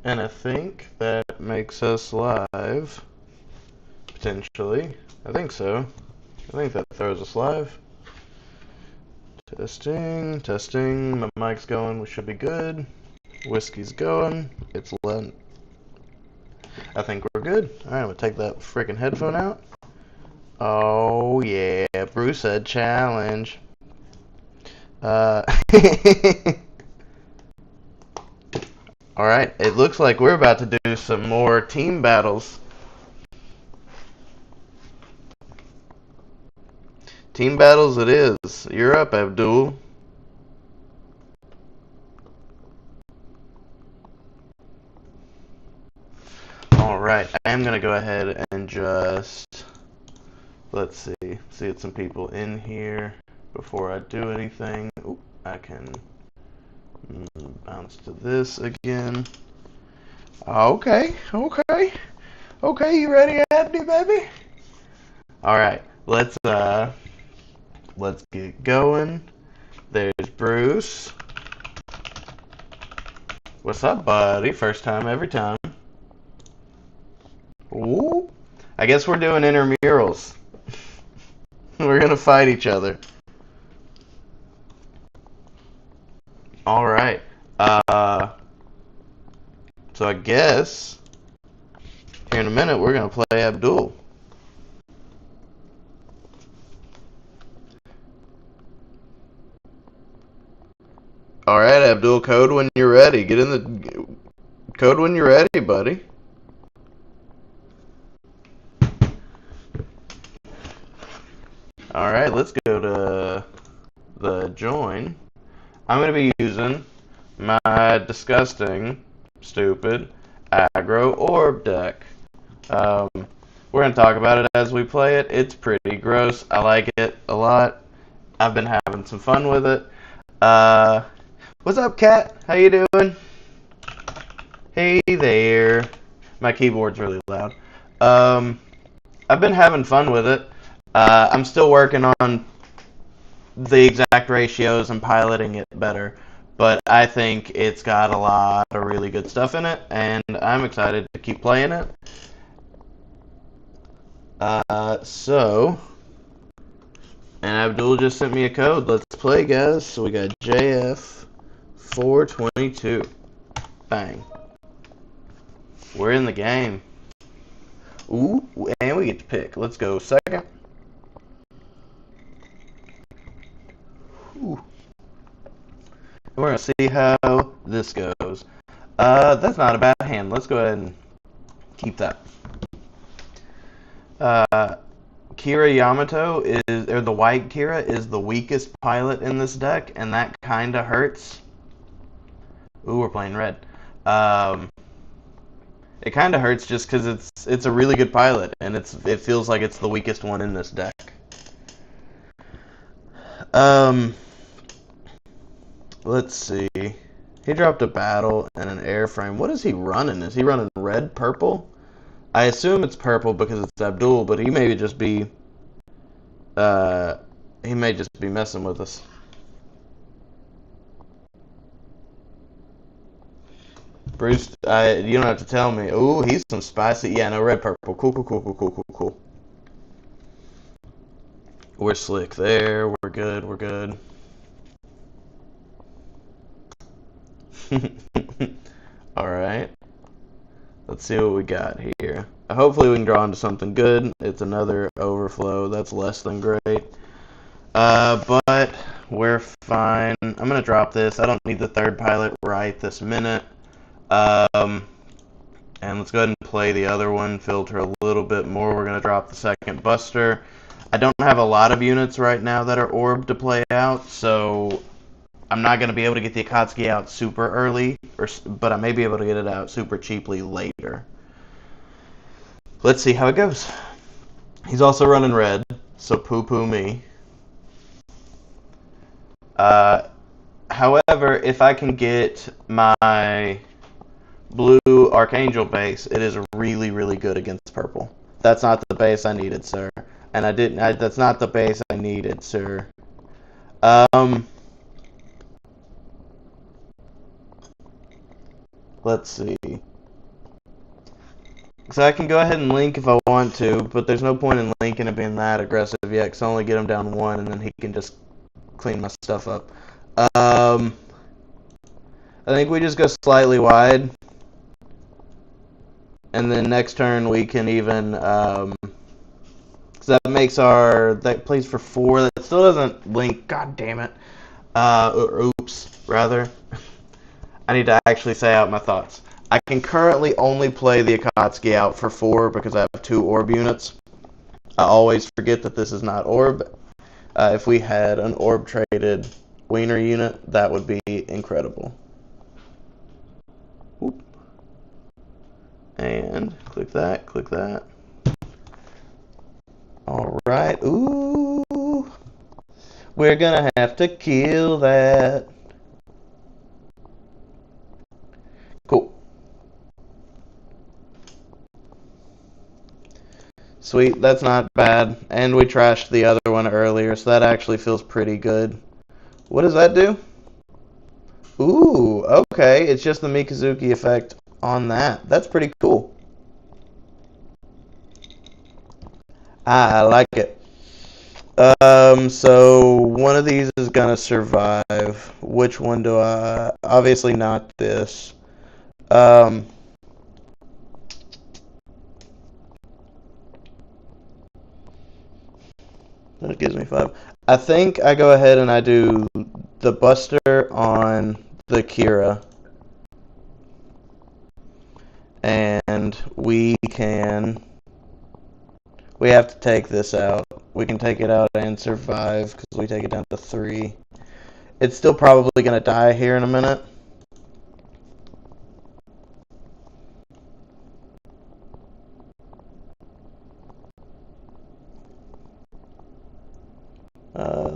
And I think that makes us live, potentially. I think so. I think that throws us live. Testing, testing. My mic's going. We should be good. Whiskey's going. It's Lent. I think we're good. Alright, I'm gonna take that freaking headphone out. Oh, yeah. Bruce said challenge. Alright, it looks like we're about to do some more team battles. Team battles it is. You're up, Abdul. Alright, I am going to go ahead and just, let's see some people in here before I do anything. Ooh, I can bounce to this again. Okay, you ready, Abdi, baby? Alright, let's get going. There's Bruce. What's up, buddy? First time, every time. Ooh. I guess we're doing intramurals. We're gonna fight each other. Alright. So I guess here in a minute we're gonna play Abdul. Alright, Abdul, code when you're ready. Get in the code when you're ready, buddy. Alright, let's go to the join. I'm going to be using my disgusting, stupid, aggro orb deck. We're going to talk about it as we play it. It's pretty gross. I like it a lot. I've been having some fun with it. What's up, Cat? How you doing? Hey there. My keyboard's really loud. I've been having fun with it. I'm still working on the exact ratios and piloting it better, but I think it's got a lot of really good stuff in it, and I'm excited to keep playing it. And Abdul just sent me a code. Let's play, guys. So we got JF422. Bang. We're in the game. Ooh, and we get to pick. Let's go second. Ooh. We're going to see how this goes. That's not a bad hand. Let's go ahead and keep that. Kira Yamato or the white Kira is the weakest pilot in this deck, and that kind of hurts. Ooh, we're playing red. It kind of hurts just because it's a really good pilot, and it feels like it's the weakest one in this deck. Let's see. He dropped a battle and an airframe. What is he running? Is he running red, purple? I assume it's purple because it's Abdul, but he may just be messing with us. Bruce, you don't have to tell me. Ooh, he's some spicy. Yeah, no, red, purple. Cool. We're slick there. We're good. Alright. Let's see what we got here. Hopefully we can draw into something good. It's another overflow. That's less than great. But we're fine. I'm going to drop this. I don't need the third pilot right this minute. And let's go ahead and play the other one. Filter a little bit more. We're going to drop the second buster. I don't have a lot of units right now that are orb to play out, so I'm not going to be able to get the Akatsuki out super early, but I may be able to get it out super cheaply later. Let's see how it goes. He's also running red, so poo-poo me. However, if I can get my blue Archangel base, it is really, really good against purple. That's not the base I needed, sir. And that's not the base I needed, sir. Let's see. So I can go ahead and link if I want to, but there's no point in linking it being that aggressive yet, because I only get him down 1, and then he can just clean my stuff up. I think we just go slightly wide, and then next turn we can even, because that makes that plays for 4, that still doesn't link, god damn it, or oops, rather. I need to actually say out my thoughts. I can currently only play the Akatsuki out for 4 because I have 2 orb units. I always forget that this is not orb. If we had an orb traded wiener unit, that would be incredible. Whoop. And click that, click that. Alright, ooh. We're gonna have to kill that. Cool. Sweet, that's not bad. And we trashed the other one earlier, so that actually feels pretty good. What does that do? Ooh, okay. It's just the Mikazuki effect on that. That's pretty cool. I like it. So one of these is gonna survive. Which one do I? Obviously not this. That gives me 5. I think I go ahead and I do the Buster on the Kira. And we have to take this out. We can take it out and survive because we take it down to 3. It's still probably going to die here in a minute.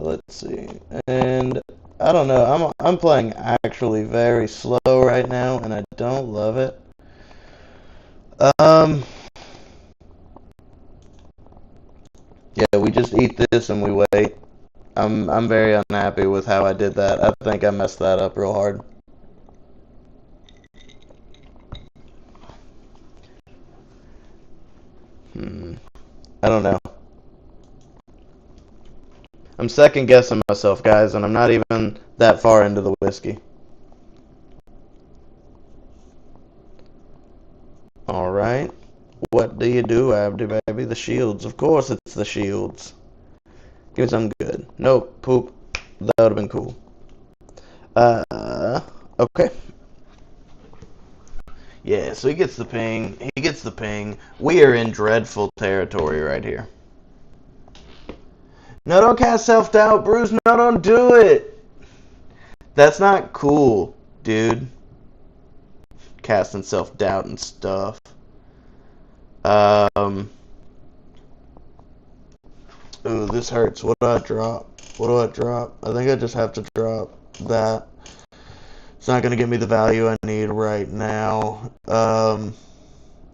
Let's see. And I don't know. I'm playing actually very slow right now, and I don't love it. Yeah, we just eat this and we wait. I'm very unhappy with how I did that. I think I messed that up real hard. I don't know. I'm second guessing myself, guys, and I'm not even that far into the whiskey. Alright. What do you do, Abdi, baby? The shields. Of course it's the shields. Give me something good. Nope. Poop. That would have been cool. Okay. Yeah, so he gets the ping. He gets the ping. We are in dreadful territory right here. No, don't cast self-doubt, Bruce. No, don't do it. That's not cool, dude. Casting self-doubt and stuff. Ooh, this hurts. What do I drop? What do I drop? I think I just have to drop that. It's not going to give me the value I need right now. I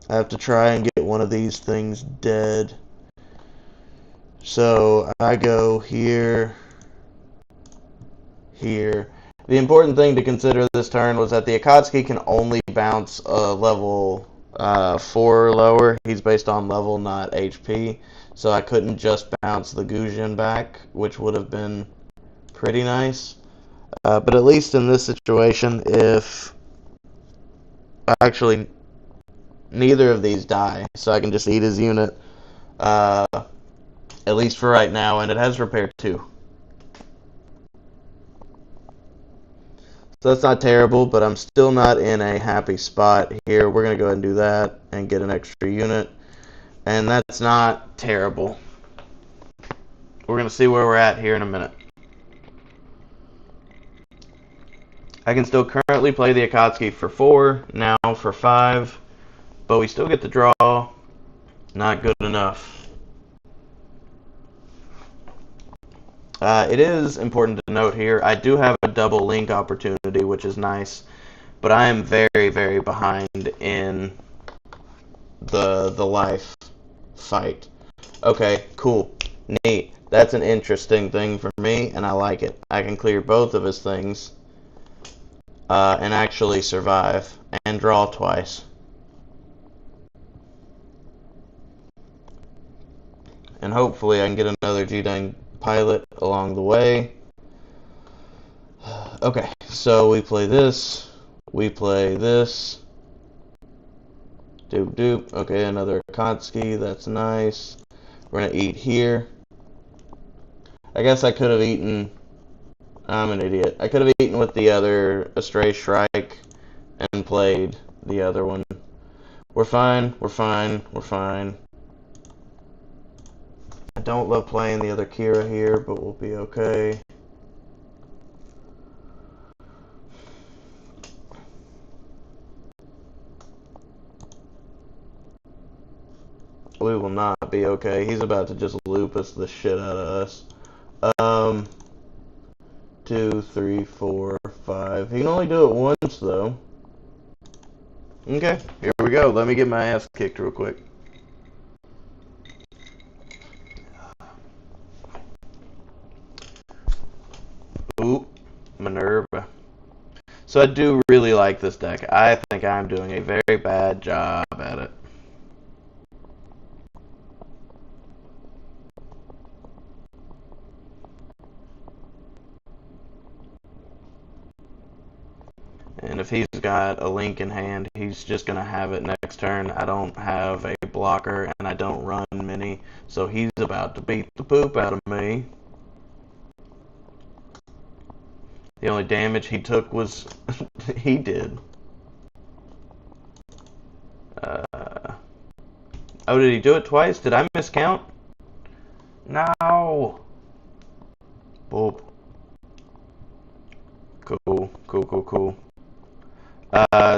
have to try and get one of these things dead. So I go here, here. The important thing to consider this turn was that the Akatsuki can only bounce a level 4 or lower. He's based on level, not HP. So I couldn't just bounce the Gujin back, which would have been pretty nice. But at least in this situation, if actually neither of these die, so I can just eat his unit, at least for right now, and it has repair 2. So that's not terrible, but I'm still not in a happy spot here. We're going to go ahead and do that and get an extra unit. And that's not terrible. We're going to see where we're at here in a minute. I can still currently play the Akatsuki for 4, now for 5, but we still get the draw. Not good enough. It is important to note here, I do have a double link opportunity, which is nice, but I am very, very behind in the life fight. Okay, cool, neat. That's an interesting thing for me, and I like it. I can clear both of his things and actually survive and draw twice. and hopefully I can get another G-Dang pilot along the way. Okay, so we play this. We play this. Doop doop. Okay, another Akatsuki. That's nice. We're gonna eat here. I guess I could have eaten. I'm an idiot. I could have eaten with the other Astray Shrike and played the other one. We're fine. We're fine. We're fine. I don't love playing the other Kira here, but we'll be okay. We will not be okay. He's about to just lupus the shit out of us. 2, 3, 4, 5. He can only do it once, though. Okay, here we go. Let me get my ass kicked real quick. Ooh, Minerva. So I do really like this deck. I think I'm doing a very bad job at it. And if he's got a Link in hand, he's just going to have it next turn. I don't have a blocker, and I don't run many, so he's about to beat the poop out of me. The only damage he took was he did. Oh, did he do it twice? Did I miscount? No. Boop. Cool, cool, cool, cool.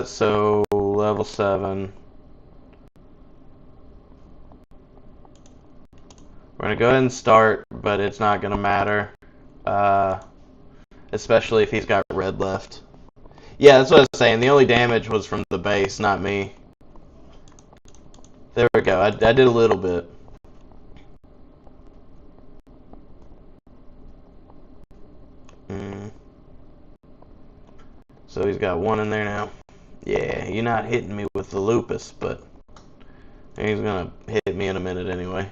So level 7. We're gonna go ahead and start, but it's not gonna matter. Especially if he's got red left. Yeah, that's what I was saying. The only damage was from the base, not me. There we go. I did a little bit. So he's got 1 in there now. Yeah, you're not hitting me with the lupus, but he's gonna hit me in a minute anyway.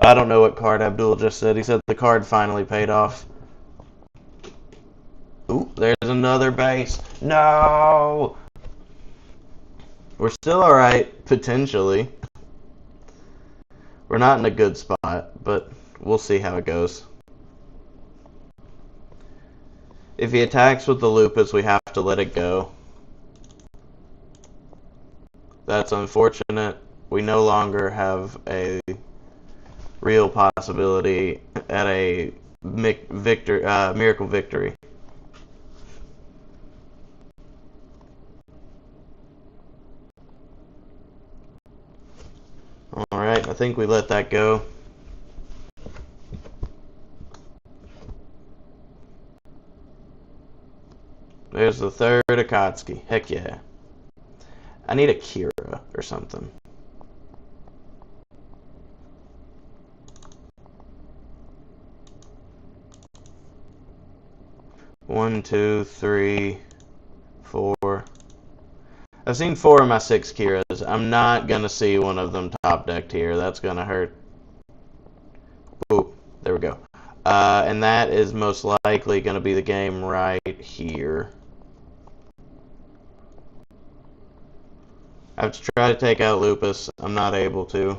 I don't know what card Abdul just said. He said the card finally paid off. Ooh, there's another base. No! We're still alright, potentially. We're not in a good spot, but we'll see how it goes. If he attacks with the lupus, we have to let it go. That's unfortunate. We no longer have a real possibility at a miracle victory. Alright, I think we let that go. There's the third Akatsuki. Heck yeah. I need a Kira or something. One, two, three, 4. I've seen 4 of my 6 Kiras. I'm not going to see one of them top decked here. That's going to hurt. Ooh, there we go. And that is most likely going to be the game right here. I have to try to take out Lupus. I'm not able to.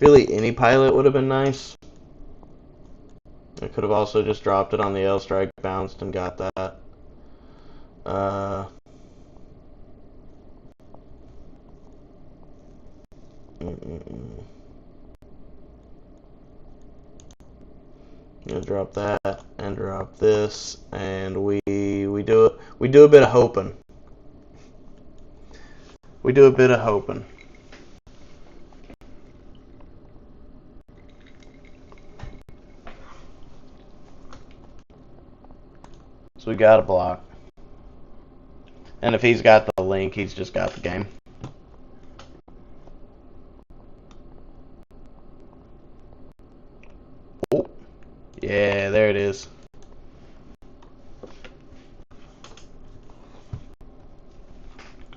Really, any pilot would have been nice. I could have also just dropped it on the L strike, bounced, and got that. Gonna drop that and drop this, and we do a bit of hoping. We do a bit of hoping. So we got a block. And if he's got the link, he's just got the game. Oh. Yeah, there it is.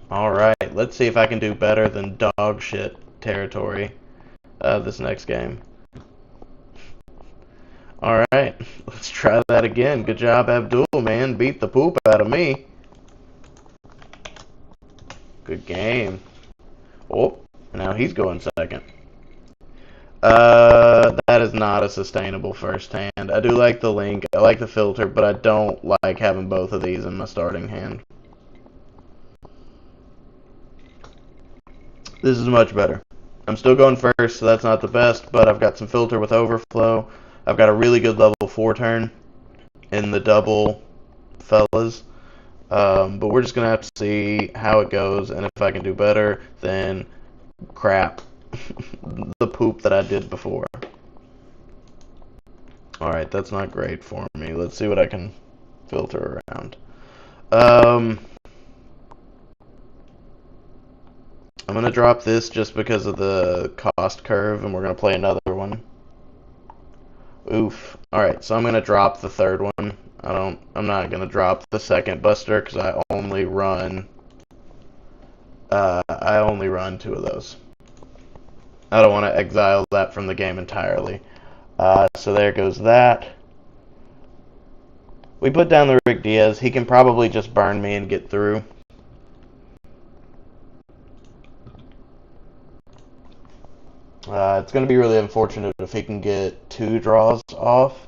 Alright, let's see if I can do better than dog shit territory this next game. Alright, let's try that again. Good job, Abdul, man. Beat the poop out of me. Good game. Oh, now he's going second. That is not a sustainable first hand. I do like the link, I like the filter, but I don't like having both of these in my starting hand. This is much better. I'm still going first, so that's not the best, but I've got some filter with overflow. I've got a really good level 4 turn in the double fellas. But we're just going to have to see how it goes, and if I can do better, then crap. The poop that I did before. Alright, that's not great for me. Let's see what I can filter around. I'm going to drop this just because of the cost curve, and we're going to play another one. Oof. Alright, so I'm going to drop the third one. I'm not going to drop the second buster because I only run 2 of those. I don't want to exile that from the game entirely. So there goes that. We put down the Rick Diaz. He can probably just burn me and get through. It's going to be really unfortunate if he can get 2 draws off.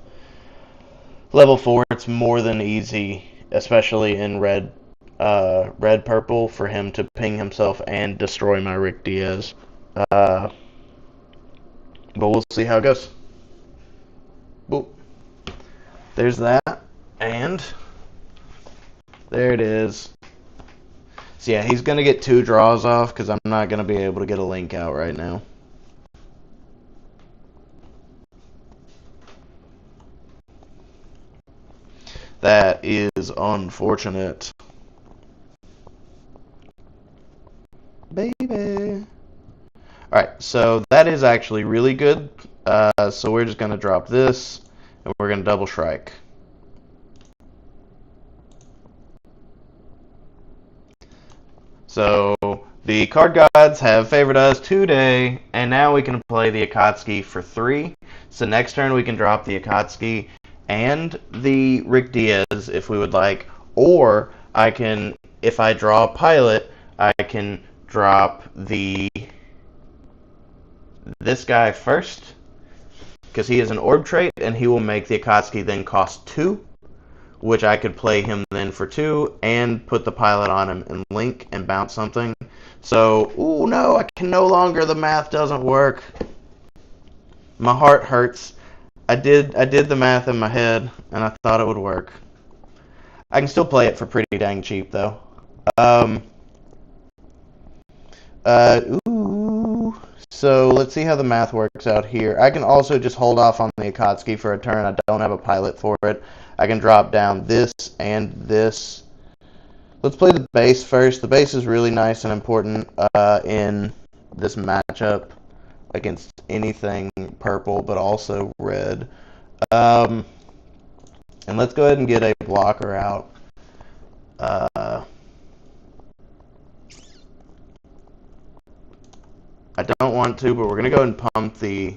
Level 4, it's more than easy, especially in red-purple, for him to ping himself and destroy my Rick Diaz. But we'll see how it goes. Boop. There's that, and there it is. So yeah, he's going to get 2 draws off because I'm not going to be able to get a link out right now. That is unfortunate. Baby. Alright, so that is actually really good. So we're just going to drop this, and we're going to double strike. So the card gods have favored us today, and now we can play the Akatsuki for 3. So next turn we can drop the Akatsuki and the Rick Diaz if we would like, or I can, if I draw a pilot, I can drop this guy first, because he is an orb trait, and he will make the Akatsuki then cost 2, which I could play him then for 2, and put the pilot on him and link and bounce something. So, ooh no, I can no longer, the math doesn't work. My heart hurts. I did the math in my head, and I thought it would work. I can still play it for pretty dang cheap, though. So let's see how the math works out here. I can also just hold off on the Akatsuki for a turn. I don't have a pilot for it. I can drop down this and this. Let's play the base first. The base is really nice and important in this matchup against anything purple, but also red. And let's go ahead and get a blocker out. I don't want to, but we're going to go and pump the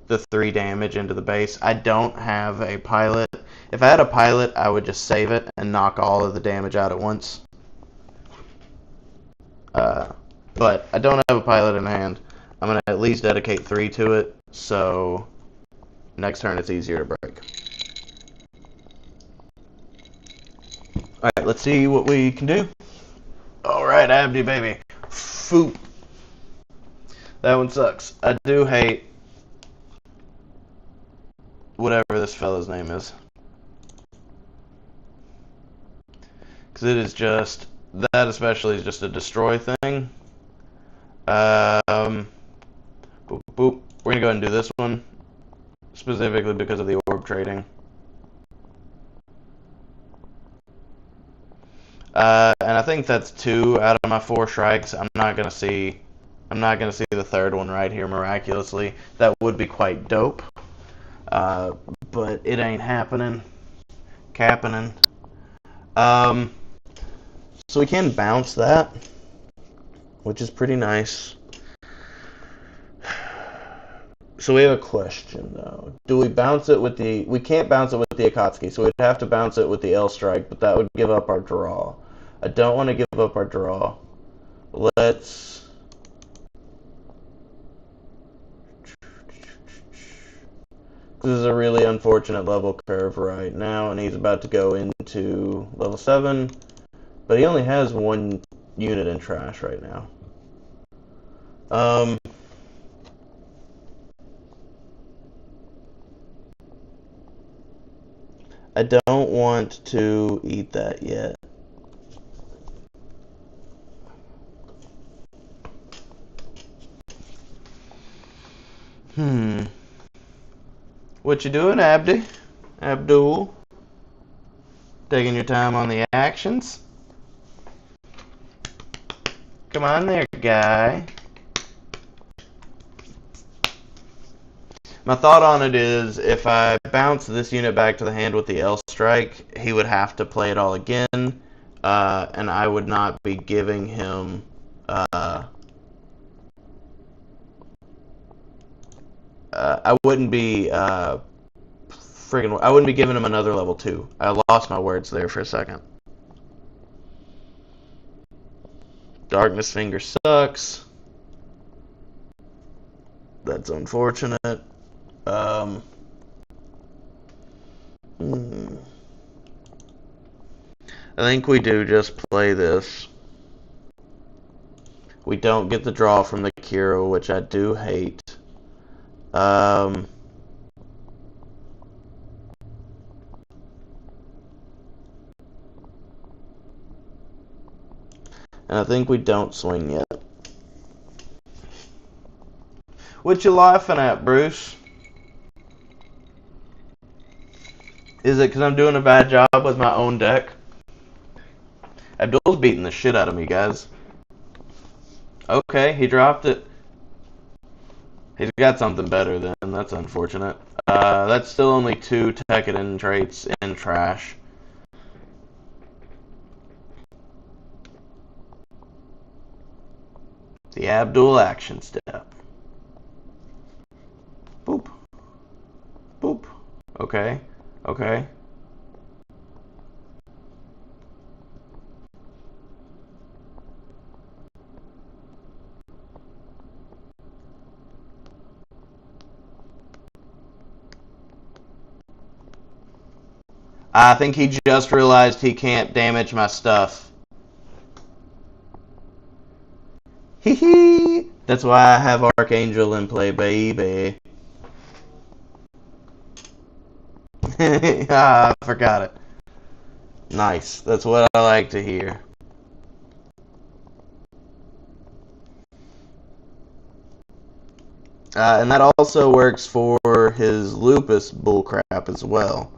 3 damage into the base. I don't have a pilot. If I had a pilot, I would just save it and knock all of the damage out at once. But I don't have a pilot in hand. I'm going to at least dedicate 3 to it, so next turn it's easier to break. Alright, let's see what we can do. Alright, Abdi, baby. Foop. That one sucks. I do hate whatever this fella's name is. Because it is just, that especially is just a destroy thing. Boop, boop. We're going to go ahead and do this one, specifically because of the orb trading. And I think that's 2 out of my 4 strikes. I'm not gonna see the third one right here miraculously. That would be quite dope. But it ain't happening. Cappening. So we can bounce that. which is pretty nice. So we have a question, though. Do we bounce it with the... We can't bounce it with the Akatsuki, so we'd have to bounce it with the L-Strike, but that would give up our draw. I don't want to give up our draw. Let's... This is a really unfortunate level curve right now, and he's about to go into level 7, but he only has 1 unit in trash right now. I don't want to eat that yet. What you doing, Abdi? Abdul? Taking your time on the actions? Come on there, guy. My thought on it is, if I bounce this unit back to the hand with the L-Strike, he would have to play it all again, and I would not be giving him... I wouldn't be I wouldn't be giving him another level 2. I lost my words there for a second. Darkness Finger sucks. That's unfortunate. I think we do just play this. We don't get the draw from the Kira, which I do hate. And I think we don't swing yet. What you laughing at, Bruce? Is it because I'm doing a bad job with my own deck? Abdul's beating the shit out of me, guys. Okay, he dropped it. He's got something better then. That's unfortunate. That's still only 2 Tekkadan traits in trash. The Abdul action step. Boop. Boop. Okay. Okay. I think he just realized he can't damage my stuff. Hee hee! That's why I have Archangel in play, baby. I forgot it. Nice. That's what I like to hear. And that also works for his Lupus bullcrap as well.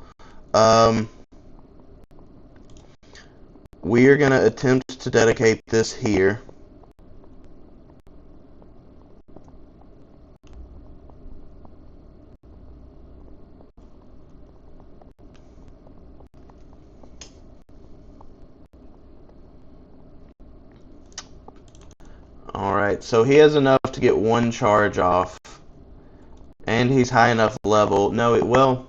We are going to attempt to dedicate this here. Alright, so he has enough to get 1 charge off. And he's high enough level. No, well,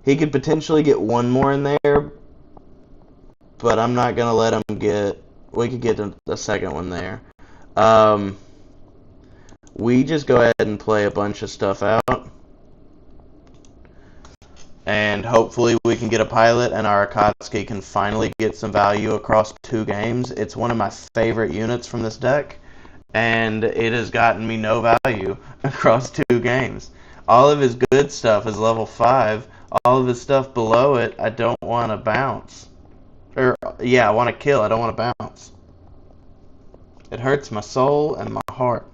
he could potentially get 1 more in there, but I'm not going to let him get... We could get a second one there. We just go ahead and play a bunch of stuff out. And hopefully we can get a pilot and our Akatsuki can finally get some value across 2 games. It's one of my favorite units from this deck, and it has gotten me no value across 2 games. All of his good stuff is level 5. All of his stuff below it, I don't want to bounce. Or, yeah, I want to kill. I don't want to bounce. It hurts my soul and my heart.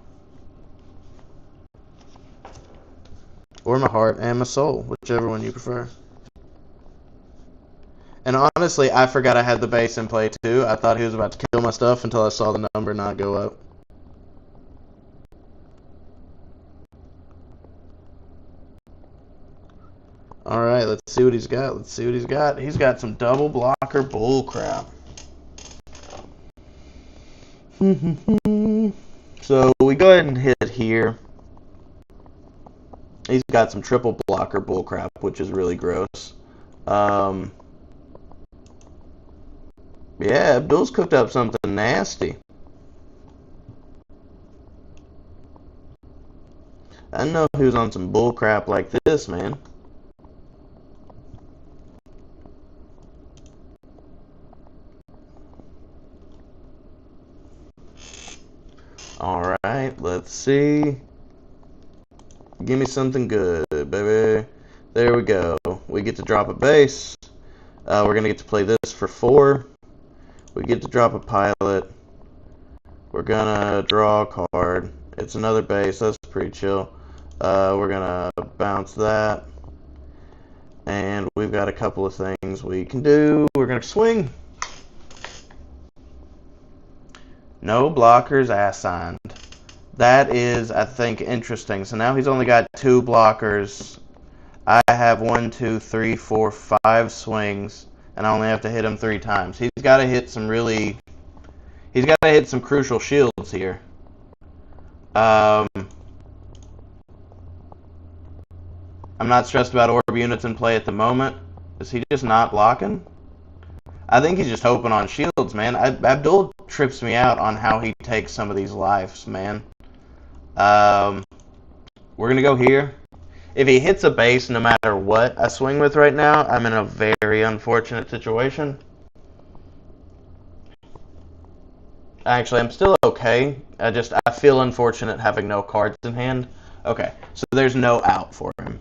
Or my heart and my soul, whichever one you prefer. And honestly, I forgot I had the base in play too. I thought he was about to kill my stuff until I saw the number not go up. Alright, let's see what he's got. Let's see what he's got. He's got some double blocker bullcrap. So we go ahead and hit here. He's got some triple blocker bullcrap, which is really gross. Yeah, Abdul's cooked up something nasty. I didn't know he was on some bullcrap like this, man. Alright, let's see. Give me something good, baby. There we go. We get to drop a base. We're going to get to play this for 4. We get to drop a pilot. We're going to draw a card. It's another base. That's pretty chill. We're going to bounce that. And we've got a couple of things we can do. We're going to swing. No blockers assigned. That is, I think, interesting. So now he's only got 2 blockers. I have 1, 2, 3, 4, 5 swings, and I only have to hit him 3 times. He's got to hit some crucial shields here. I'm not stressed about orb units in play at the moment. Is he just not blocking? I think he's just hoping on shields, man. Abdul trips me out on how he takes some of these lives, man. We're going to go here. If he hits a base, no matter what I swing with right now, I'm in a very unfortunate situation. Actually, I'm still okay. I feel unfortunate having no cards in hand. Okay, so there's no out for him.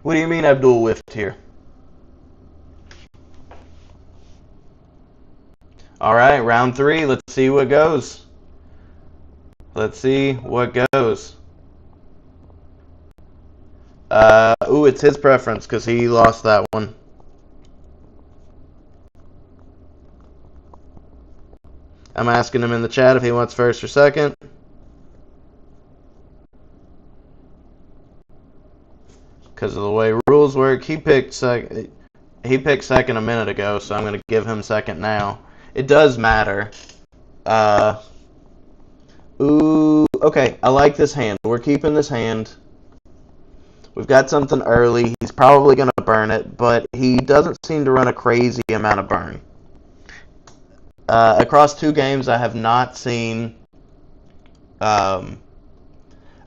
What do you mean Abdul whiffed here? Alright, round 3. Let's see what goes. Let's see what goes. Ooh, it's his preference because he lost that one. I'm asking him in the chat if he wants first or second. Because of the way rules work, he picked second a minute ago, so I'm going to give him second now. It does matter. Ooh, okay, I like this hand. We're keeping this hand. We've got something early. He's probably going to burn it, but he doesn't seem to run a crazy amount of burn. Across 2 games, I have not seen...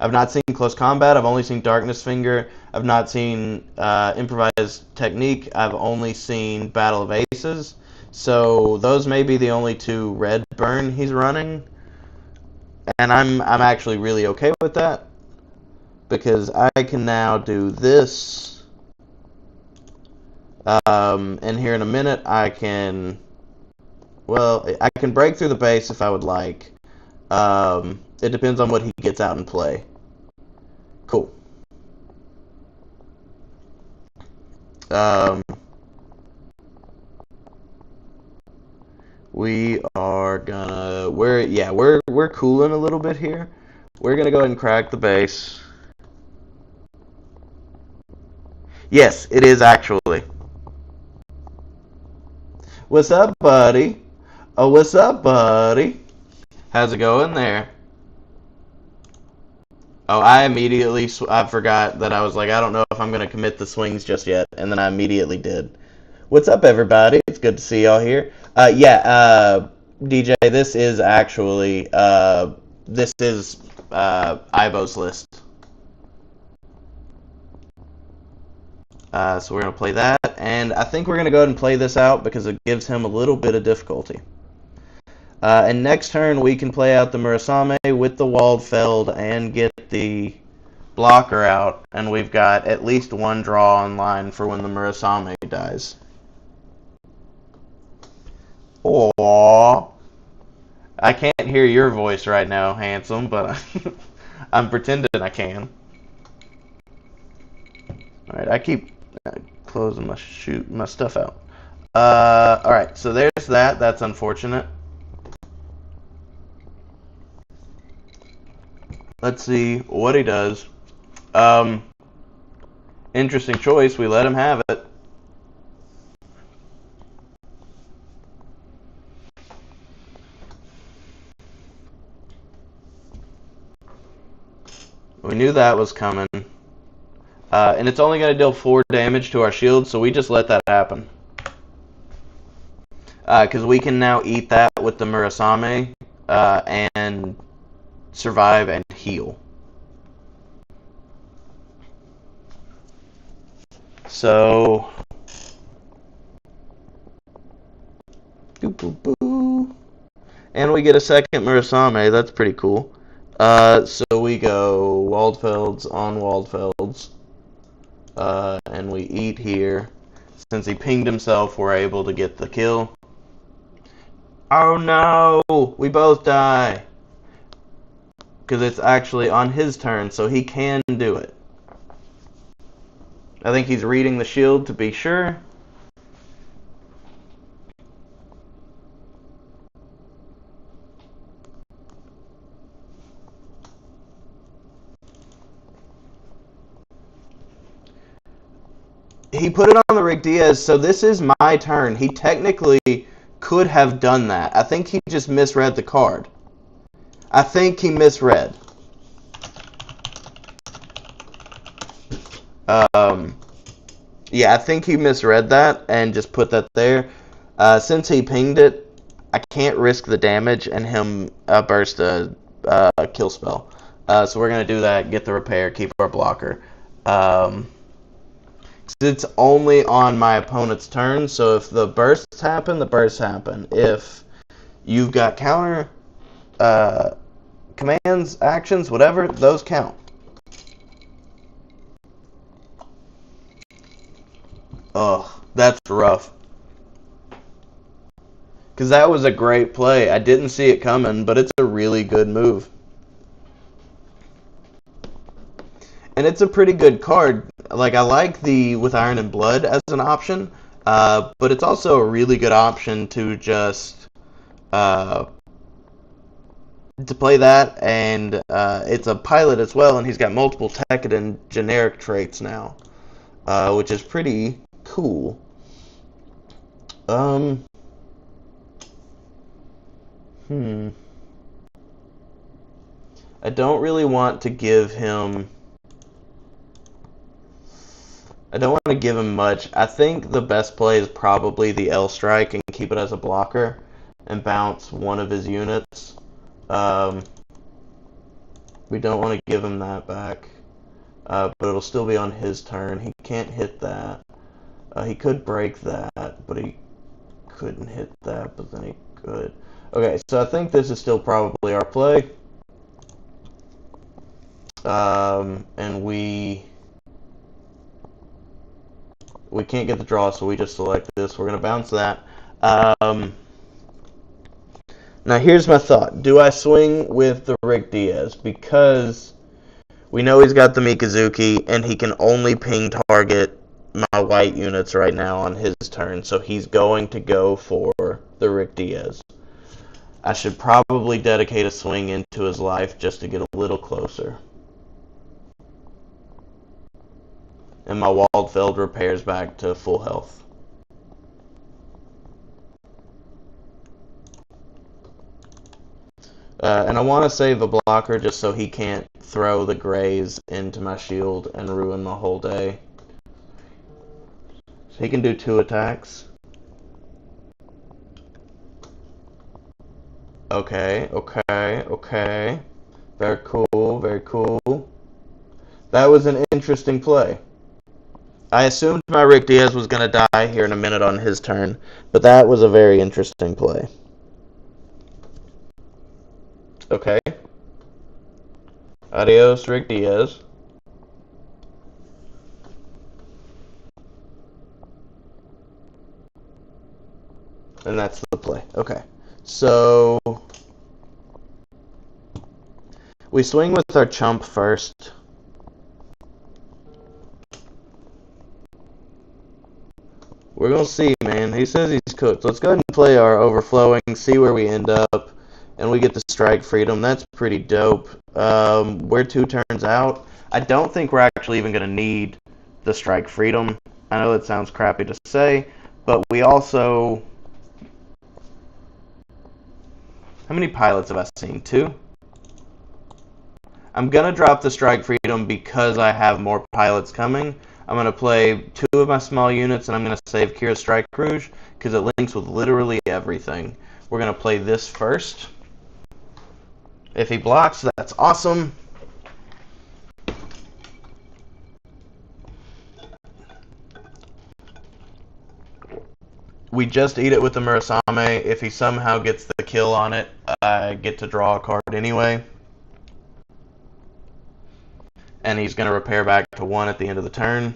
I've not seen Close Combat. I've only seen Darkness Finger. I've not seen Improvised Technique. I've only seen Battle of Aces. So those may be the only 2 red burn he's running. And I'm actually really okay with that. Because I can now do this. And here in a minute I can... Well, I can break through the base if I would like. It depends on what he gets out and play. Cool. We are gonna... We're cooling a little bit here. We're gonna go ahead and crack the base. Yes, it is actually. What's up, buddy? Oh, what's up, buddy? How's it going there? Oh, I forgot that I was like, I don't know if I'm going to commit the swings just yet, and then I immediately did. What's up, everybody? It's good to see y'all here. DJ, this is actually, Ibo's list. So we're going to play that, and I think we're going to go ahead and play this out because it gives him a little bit of difficulty. And next turn we can play out the Murasame with the Waldfeld and get the blocker out, and we've got at least 1 draw online for when the Murasame dies. Aww. I can't hear your voice right now, handsome, but I'm pretending I can. Alright, I keep closing my stuff out. Alright, so there's that. That's unfortunate. Let's see what he does. Interesting choice. We let him have it. We knew that was coming. And it's only going to deal 4 damage to our shield, so we just let that happen. Because we can now eat that with the Murasame and survive and heal. So... And we get a second Murasame. That's pretty cool. So we go Waldfelds on Waldfelds. And we eat here. Since he pinged himself, we're able to get the kill. Oh no! We both die! Because it's actually on his turn, so he can do it. I think he's reading the shield to be sure. He put it on the Rick Diaz, so this is my turn. He technically could have done that. I think he just misread the card. I think he misread. Yeah, I think he misread that and just put that there. Since he pinged it, I can't risk the damage and him burst a kill spell. So we're going to do that, get the repair, keep our blocker. It's only on my opponent's turn, so if the bursts happen, the bursts happen. If you've got counter commands, actions, whatever, those count. Ugh, that's rough. Because that was a great play. I didn't see it coming, but it's a really good move. And it's a pretty good card. Like, I like the with Iron and Blood as an option, but it's also a really good option to just to play that, and it's a pilot as well, and he's got multiple Tekkadan generic traits now, which is pretty cool. I don't really want to give him... I don't want to give him much. I think the best play is probably the L Strike and keep it as a blocker and bounce one of his units. We don't want to give him that back, but it'll still be on his turn. He can't hit that. He could break that, but he couldn't hit that, but then he could. Okay, so I think this is still probably our play. And we can't get the draw, so we just select this. We're going to bounce that. Now, here's my thought. Do I swing with the Rick Diaz? Because we know he's got the Mikazuki, and he can only ping target my white units right now on his turn, so he's going to go for the Rick Diaz. I should probably dedicate a swing into his life just to get a little closer. And my Waldfeld repairs back to full health. And I want to save a blocker just so he can't throw the grays into my shield and ruin my whole day. So he can do 2 attacks. Okay. Very cool. That was an interesting play. I assumed my Rick Diaz was going to die here in a minute on his turn, but that was a very interesting play. Okay. Adios, Rick Diaz. And that's the play. Okay. So we swing with our chump first. We're going to see, man. He says he's cooked. Let's go ahead and play our overflowing, see where we end up, and we get the strike freedom. That's pretty dope. We're 2 turns out. I don't think we're actually even going to need the strike freedom. I know that sounds crappy to say, but we also... How many pilots have I seen? 2? I'm going to drop the strike freedom because I have more pilots coming. I'm going to play 2 of my small units, and I'm going to save Kira's Strike Rouge because it links with literally everything. We're going to play this first. If he blocks, that's awesome. We just eat it with the Murasame. If he somehow gets the kill on it, I get to draw a card anyway. And he's going to repair back to 1 at the end of the turn.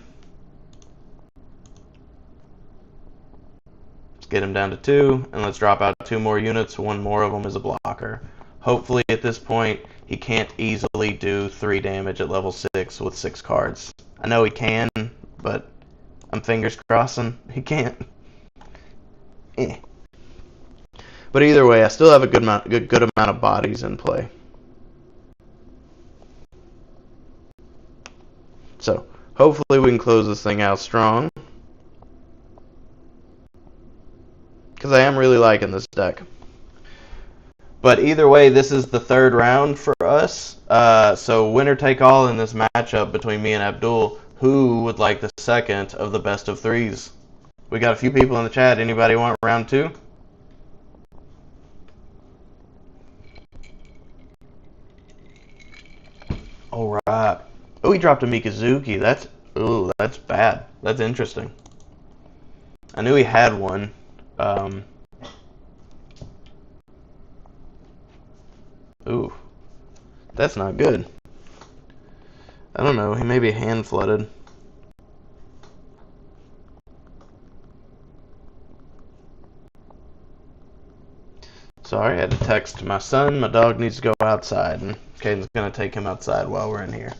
Let's get him down to 2, and let's drop out 2 more units. 1 more of them is a blocker. Hopefully at this point, he can't easily do 3 damage at level 6 with 6 cards. I know he can, but I'm fingers crossing he can't. But either way, I still have a good amount of bodies in play. So, hopefully we can close this thing out strong. Because I am really liking this deck. But either way, this is the 3rd round for us. So winner take all in this matchup between me and Abdul. Who would like the 2nd of the best of 3s? We got a few people in the chat. Anybody want round 2? Alright. Oh, he dropped a Mikazuki. That's bad. That's interesting. I knew he had one. Ooh. That's not good. I don't know. He may be hand flooded. Sorry, I had to text my son. My dog needs to go outside, and Caden's gonna take him outside while we're in here.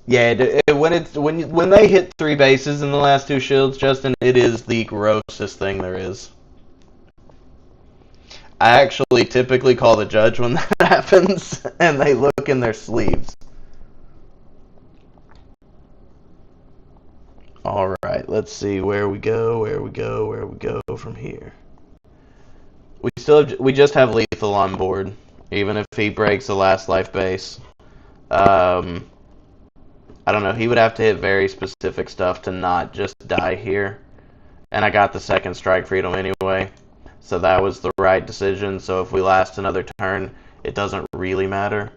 Yeah, when they hit 3 bases in the last 2 shields, Justin, it is the grossest thing there is. I actually typically call the judge when that happens, and they look in their sleeves. Alright, let's see where we go from here. We just have lethal on board, even if he breaks the last life base. I don't know, he would have to hit very specific stuff to not just die here. And I got the 2nd strike freedom anyway. So that was the right decision. So if we last another turn, it doesn't really matter.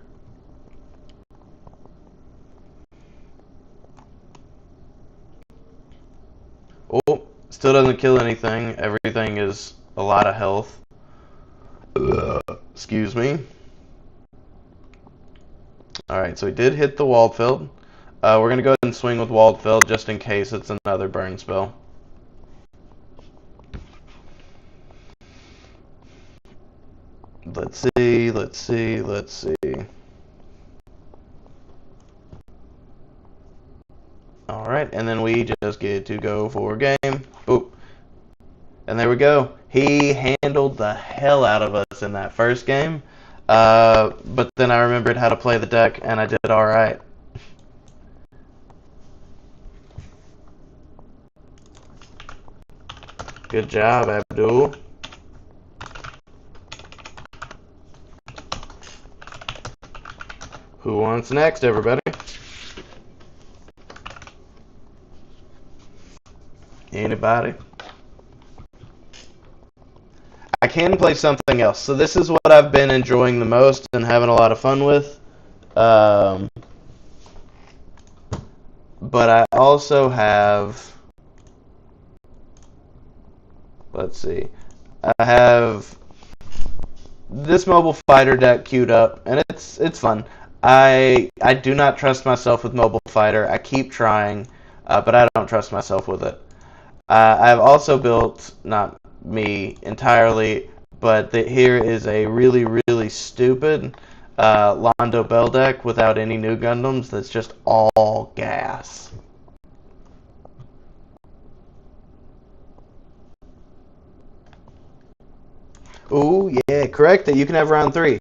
Oh, still doesn't kill anything. Everything is a lot of health. Excuse me. Alright, so he did hit the Waldfeld. We're going to go ahead and swing with Waldfeld just in case it's another burn spell. Let's see. Alright, and then we just get to go for game. Boop. And there we go. He handled the hell out of us in that first game. But then I remembered how to play the deck, and I did alright. Good job, Abdul. Who wants next, everybody? Anybody? I can play something else. So this is what I've been enjoying the most and having a lot of fun with. But I also have... Let's see. I have this mobile fighter deck queued up, and it's fun. I do not trust myself with mobile fighter. I keep trying, but I don't trust myself with it. I've also built, not me entirely, but here is a really, really stupid Londo Bell deck without any new Gundams that's just all gas. Ooh, yeah, correct it. You can have round 3.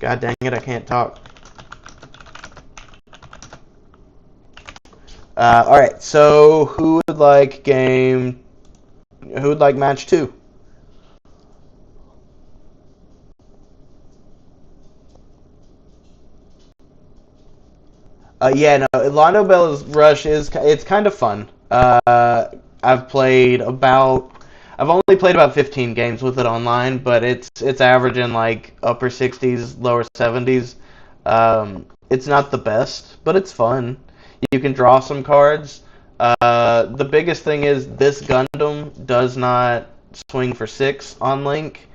God dang it, I can't talk. Alright, so who would like match 2? Yeah, no, Londo Bell's Rush it's kind of fun. I've played about I've only played about 15 games with it online, but it's averaging like upper 60s, lower 70s. It's not the best, but it's fun. You can draw some cards. The biggest thing is this Gundam does not swing for 6 on Link,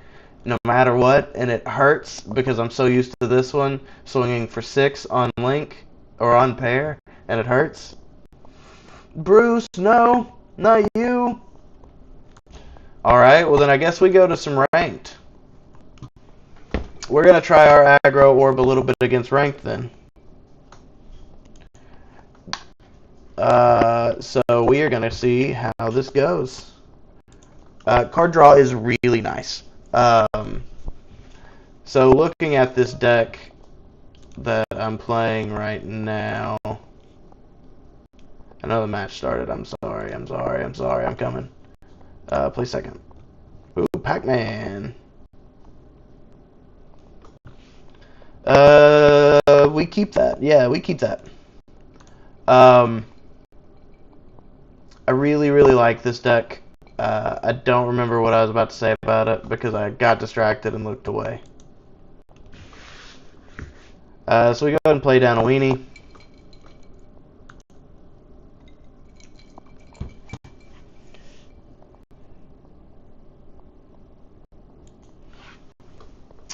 no matter what, and it hurts because I'm so used to this one swinging for 6 on Link or on pair, and it hurts. Bruce, no, not you. Alright, well then I guess we go to some ranked. We're going to try our aggro orb a little bit against ranked then. So we are going to see how this goes. Card draw is really nice. So looking at this deck that I'm playing right now. I know the match started. I'm sorry. I'm coming. Play second. Ooh, Pac-Man. We keep that. Yeah, we keep that. I really, really like this deck. I don't remember what I was about to say about it because I got distracted and looked away. So we go ahead and play down a weenie.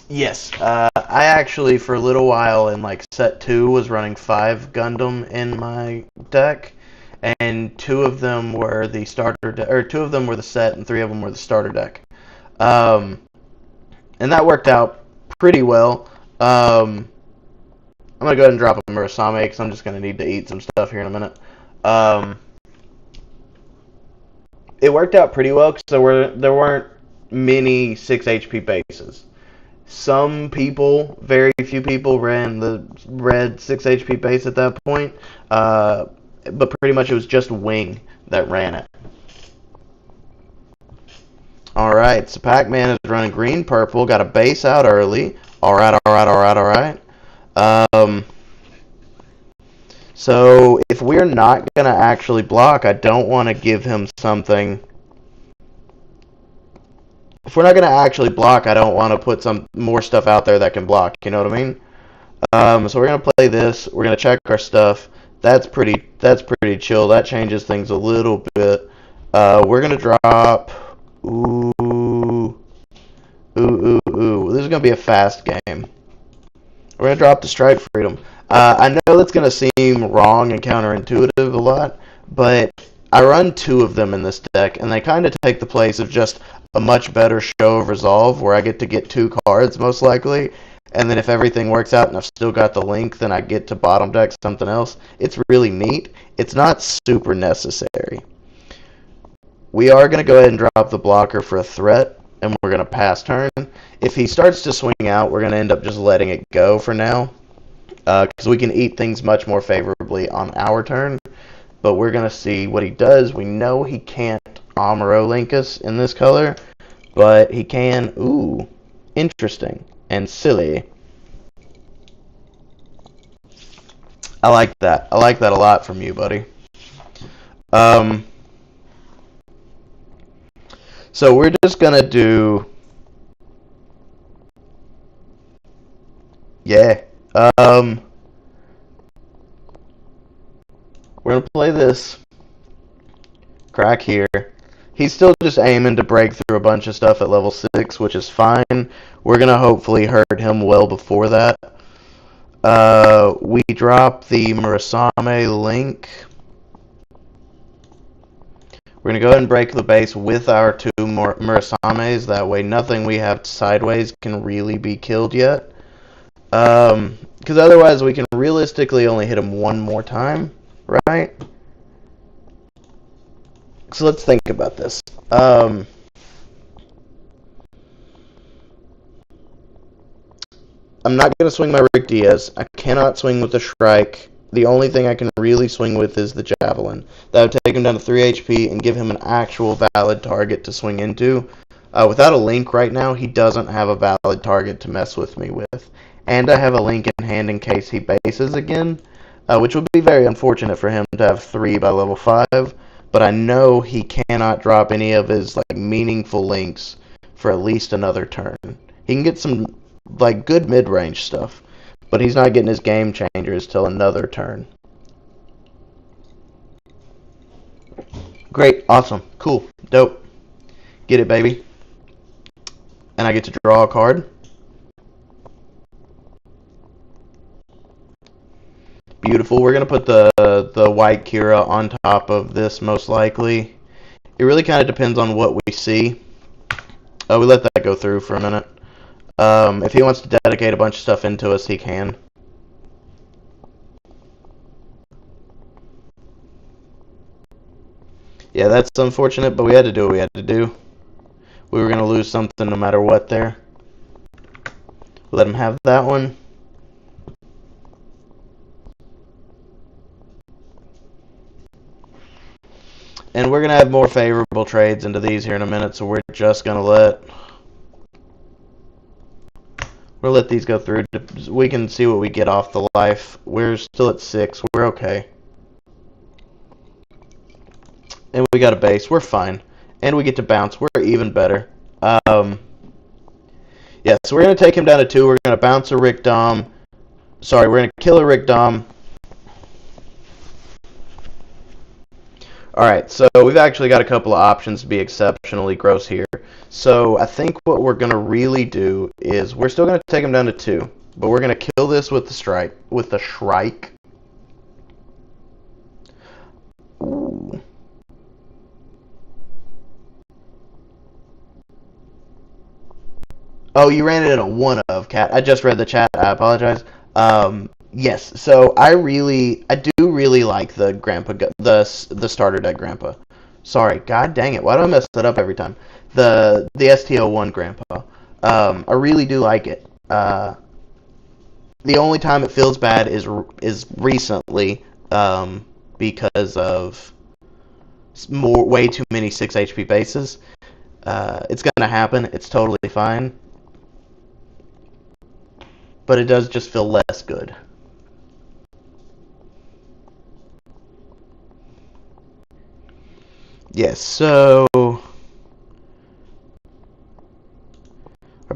Yes, I actually for a little while in like set 2 was running 5 Gundam in my deck, and 2 of them were the starter or 2 of them were the set, and 3 of them were the starter deck. And that worked out pretty well. I'm gonna go ahead and drop a Murasame because I'm just gonna need to eat some stuff here in a minute. It worked out pretty well because there weren't many 6 HP bases. Some people, very few people, ran the red 6 HP base at that point, but pretty much it was just Wing that ran it. Alright, so Pac-Man is running green-purple, got a base out early. Alright. So if we're not going to actually block, I don't want to give him something. If we're not going to actually block, I don't want to put some more stuff out there that can block, you know what I mean? So we're going to play this, we're going to check our stuff. That's pretty chill. That changes things a little bit. We're going to drop... Ooh. This is going to be a fast game. We're going to drop the Strike Freedom. I know that's going to seem wrong and counterintuitive a lot, but I run 2 of them in this deck, and they kind of take the place of just a much better show of resolve, where I get to get 2 cards, most likely, and then if everything works out and I've still got the link, then I get to bottom deck something else. It's really neat. It's not super necessary. We are going to go ahead and drop the blocker for a threat, and we're going to pass turn. If he starts to swing out, we're going to end up just letting it go for now, because we can eat things much more favorably on our turn. But we're going to see what he does. We know he can't Amuro link us in this color, but he can. Ooh, interesting and silly. I like that. I like that a lot from you, buddy. So we're just going to do... Yeah. We're going to play this. Crack here. He's still just aiming to break through a bunch of stuff at level 6, which is fine. We're going to hopefully hurt him well before that. We drop the Murasame link. We're going to go ahead and break the base with our 2 Murasames. That way nothing we have sideways can really be killed yet. Because otherwise we can realistically only hit him 1 more time, right? So let's think about this. I'm not going to swing my Rick Diaz. I cannot swing with the Shrike. The only thing I can really swing with is the Javelin. That would take him down to 3 HP and give him an actual valid target to swing into. Without a Link right now, he doesn't have a valid target to mess with me with. And I have a Link in hand in case he bases again, which would be very unfortunate for him to have 3 by level 5. But I know he cannot drop any of his meaningful Links for at least another turn. He can get some good mid-range stuff, but he's not getting his game changers till another turn. Great, awesome, cool, dope. Get it, baby. And I get to draw a card. Beautiful. We're gonna put the white Kira on top of this most likely. It really kind of depends on what we see. We let that go through for a minute. If he wants to dedicate a bunch of stuff into us, he can. Yeah, that's unfortunate, but we had to do what we had to do. We were going to lose something no matter what there. Let him have that one. And we're going to have more favorable trades into these here in a minute, so we're just going to We'll let these go through. We can see what we get off the life. We're still at 6. We're okay. And we got a base. We're fine. And we get to bounce. We're even better. Yeah, so we're going to take him down to 2. We're going to bounce a Rick Dom. Sorry, we're going to kill a Rick Dom. Alright, so we've actually got a couple of options to be exceptionally gross here. So I think what we're going to really do is we're still going to take him down to 2. But we're going to kill this with the Shrike. Ooh. Oh, you ran it in a 1 of, Cat. I just read the chat. I apologize. Yes, so I do really like the Grandpa, the starter deck Grandpa. Sorry, god dang it, why do I mess that up every time? The STO1 Grandpa. I really do like it. The only time it feels bad is recently, because of way too many 6 HP bases. It's gonna happen. It's totally fine. But it does just feel less good. Yes, so our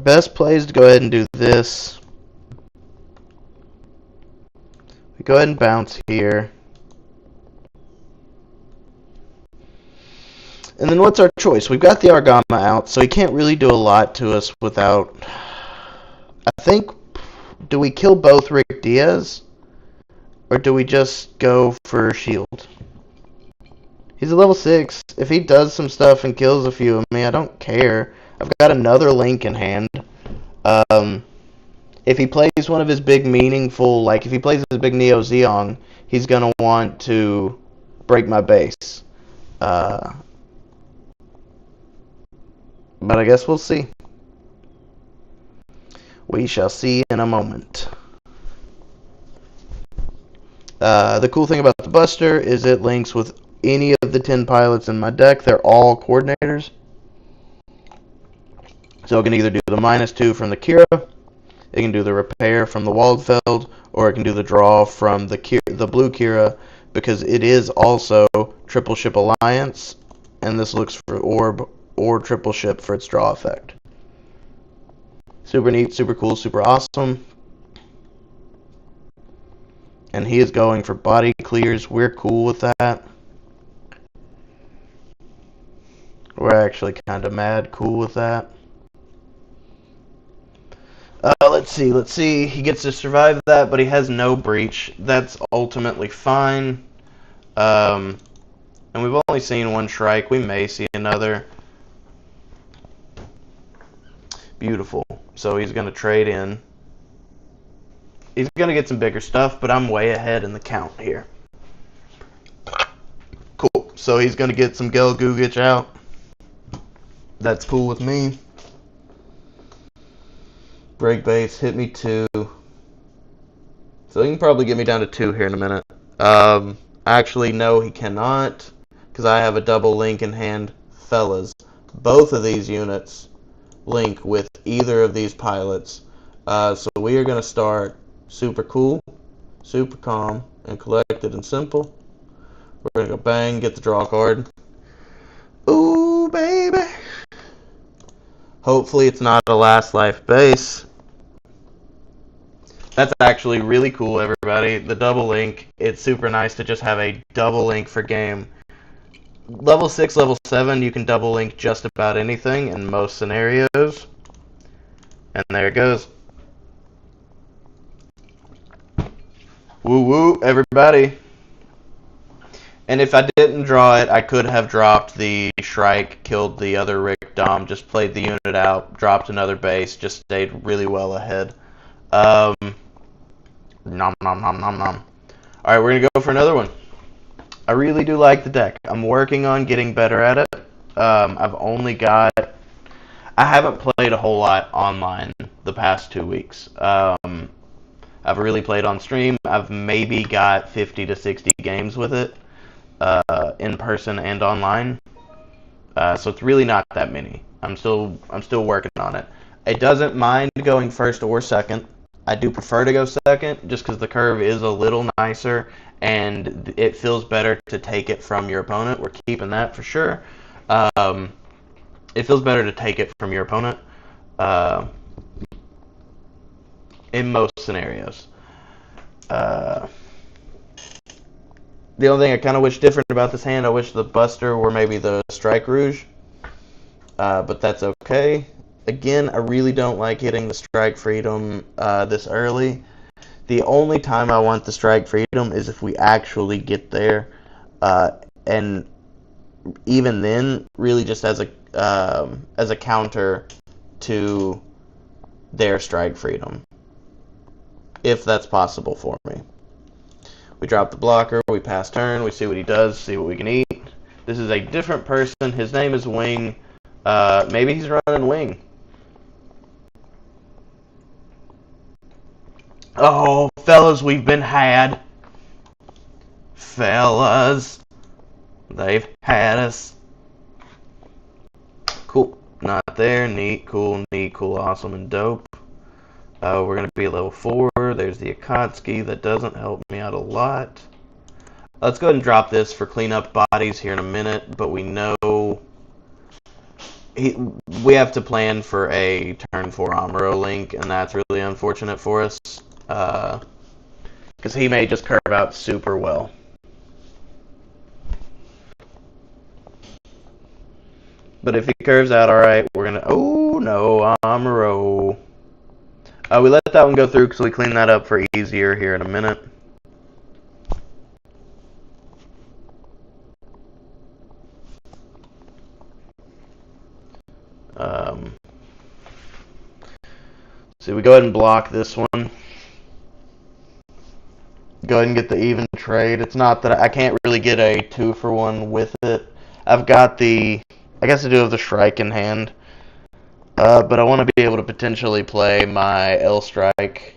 best play is to go ahead and do this. We go ahead and bounce here. And then what's our choice? We've got the Argama out, so he can't really do a lot to us without... I think... Do we kill both Rick Diaz? Or do we just go for shield? He's a level 6. If he does some stuff and kills a few of me, I don't care. I've got another Link in hand. If he plays one of his big meaningful, if he plays his big Neo Zeong, he's going to want to break my base. But I guess we'll see. We shall see in a moment. The cool thing about the Buster is it links with any of the 10 pilots in my deck. They're all coordinators. So it can either do the -2 from the Kira, it can do the repair from the Waldfeld, or it can do the draw from the blue Kira, because it is also triple ship alliance, and this looks for orb or triple ship for its draw effect. Super neat, super cool, super awesome. And he is going for body clears. We're cool with that. We're actually kind of mad cool with that. Let's see. He gets to survive that, but he has no breach. That's ultimately fine. And we've only seen one Shrike. We may see another. Beautiful. So he's going to trade in. He's going to get some bigger stuff, but I'm way ahead in the count here. Cool. So he's going to get some Gelgoogich out. That's cool with me. Break base, hit me 2. So he can probably get me down to 2 here in a minute. Actually, no, he cannot, because I have a double link in hand. Fellas, both of these units link with either of these pilots. So we are going to start super cool, super calm, and collected and simple. We're going to go bang, get the draw card. Ooh, baby. Hopefully it's not a last life base. That's actually really cool, everybody. The double link, it's super nice to just have a double link for game. Level 6, level 7, you can double link just about anything in most scenarios. And there it goes. Woo woo, everybody. And if I didn't draw it, I could have dropped the Shrike, killed the other Rick Dom, just played the unit out, dropped another base, just stayed really well ahead. Nom nom nom nom nom. Alright, we're going to go for another one. I really do like the deck. I'm working on getting better at it. I haven't played a whole lot online the past 2 weeks. I've really played on stream. I've maybe got 50 to 60 games with it, in person and online. So it's really not that many. I'm still working on it. It doesn't mind going first or second. I do prefer to go second, just because the curve is a little nicer, and it feels better to take it from your opponent. We're keeping that for sure. It feels better to take it from your opponent in most scenarios. The only thing I kind of wish different about this hand, I wish the Buster were maybe the Strike Rouge, but that's okay. Again, I really don't like hitting the Strike Freedom this early. The only time I want the Strike Freedom is if we actually get there, and even then, really just as a counter to their Strike Freedom, if that's possible for me. We drop the blocker, we pass turn, we see what he does, see what we can eat. This is a different person. His name is Wing. Maybe he's running Wing. Oh, fellas, we've been had. Fellas, they've had us. Cool. Not there. Neat, cool, awesome, and dope. We're going to be at level 4. There's the Akatsuki. That doesn't help me out a lot. Let's go ahead and drop this for cleanup bodies here in a minute, but we know we have to plan for a turn 4 Amuro link, and that's really unfortunate for us, because he may just curve out super well. But if he curves out alright, we're going to... Oh, no, Amuro. We let that one go through because we clean that up for easier here in a minute. So we go ahead and block this one. Go ahead and get the even trade. It's not that I can't really get a 2-for-1 with it. I've got I guess I do have the Shrike in hand. But I want to be able to potentially play my L Strike.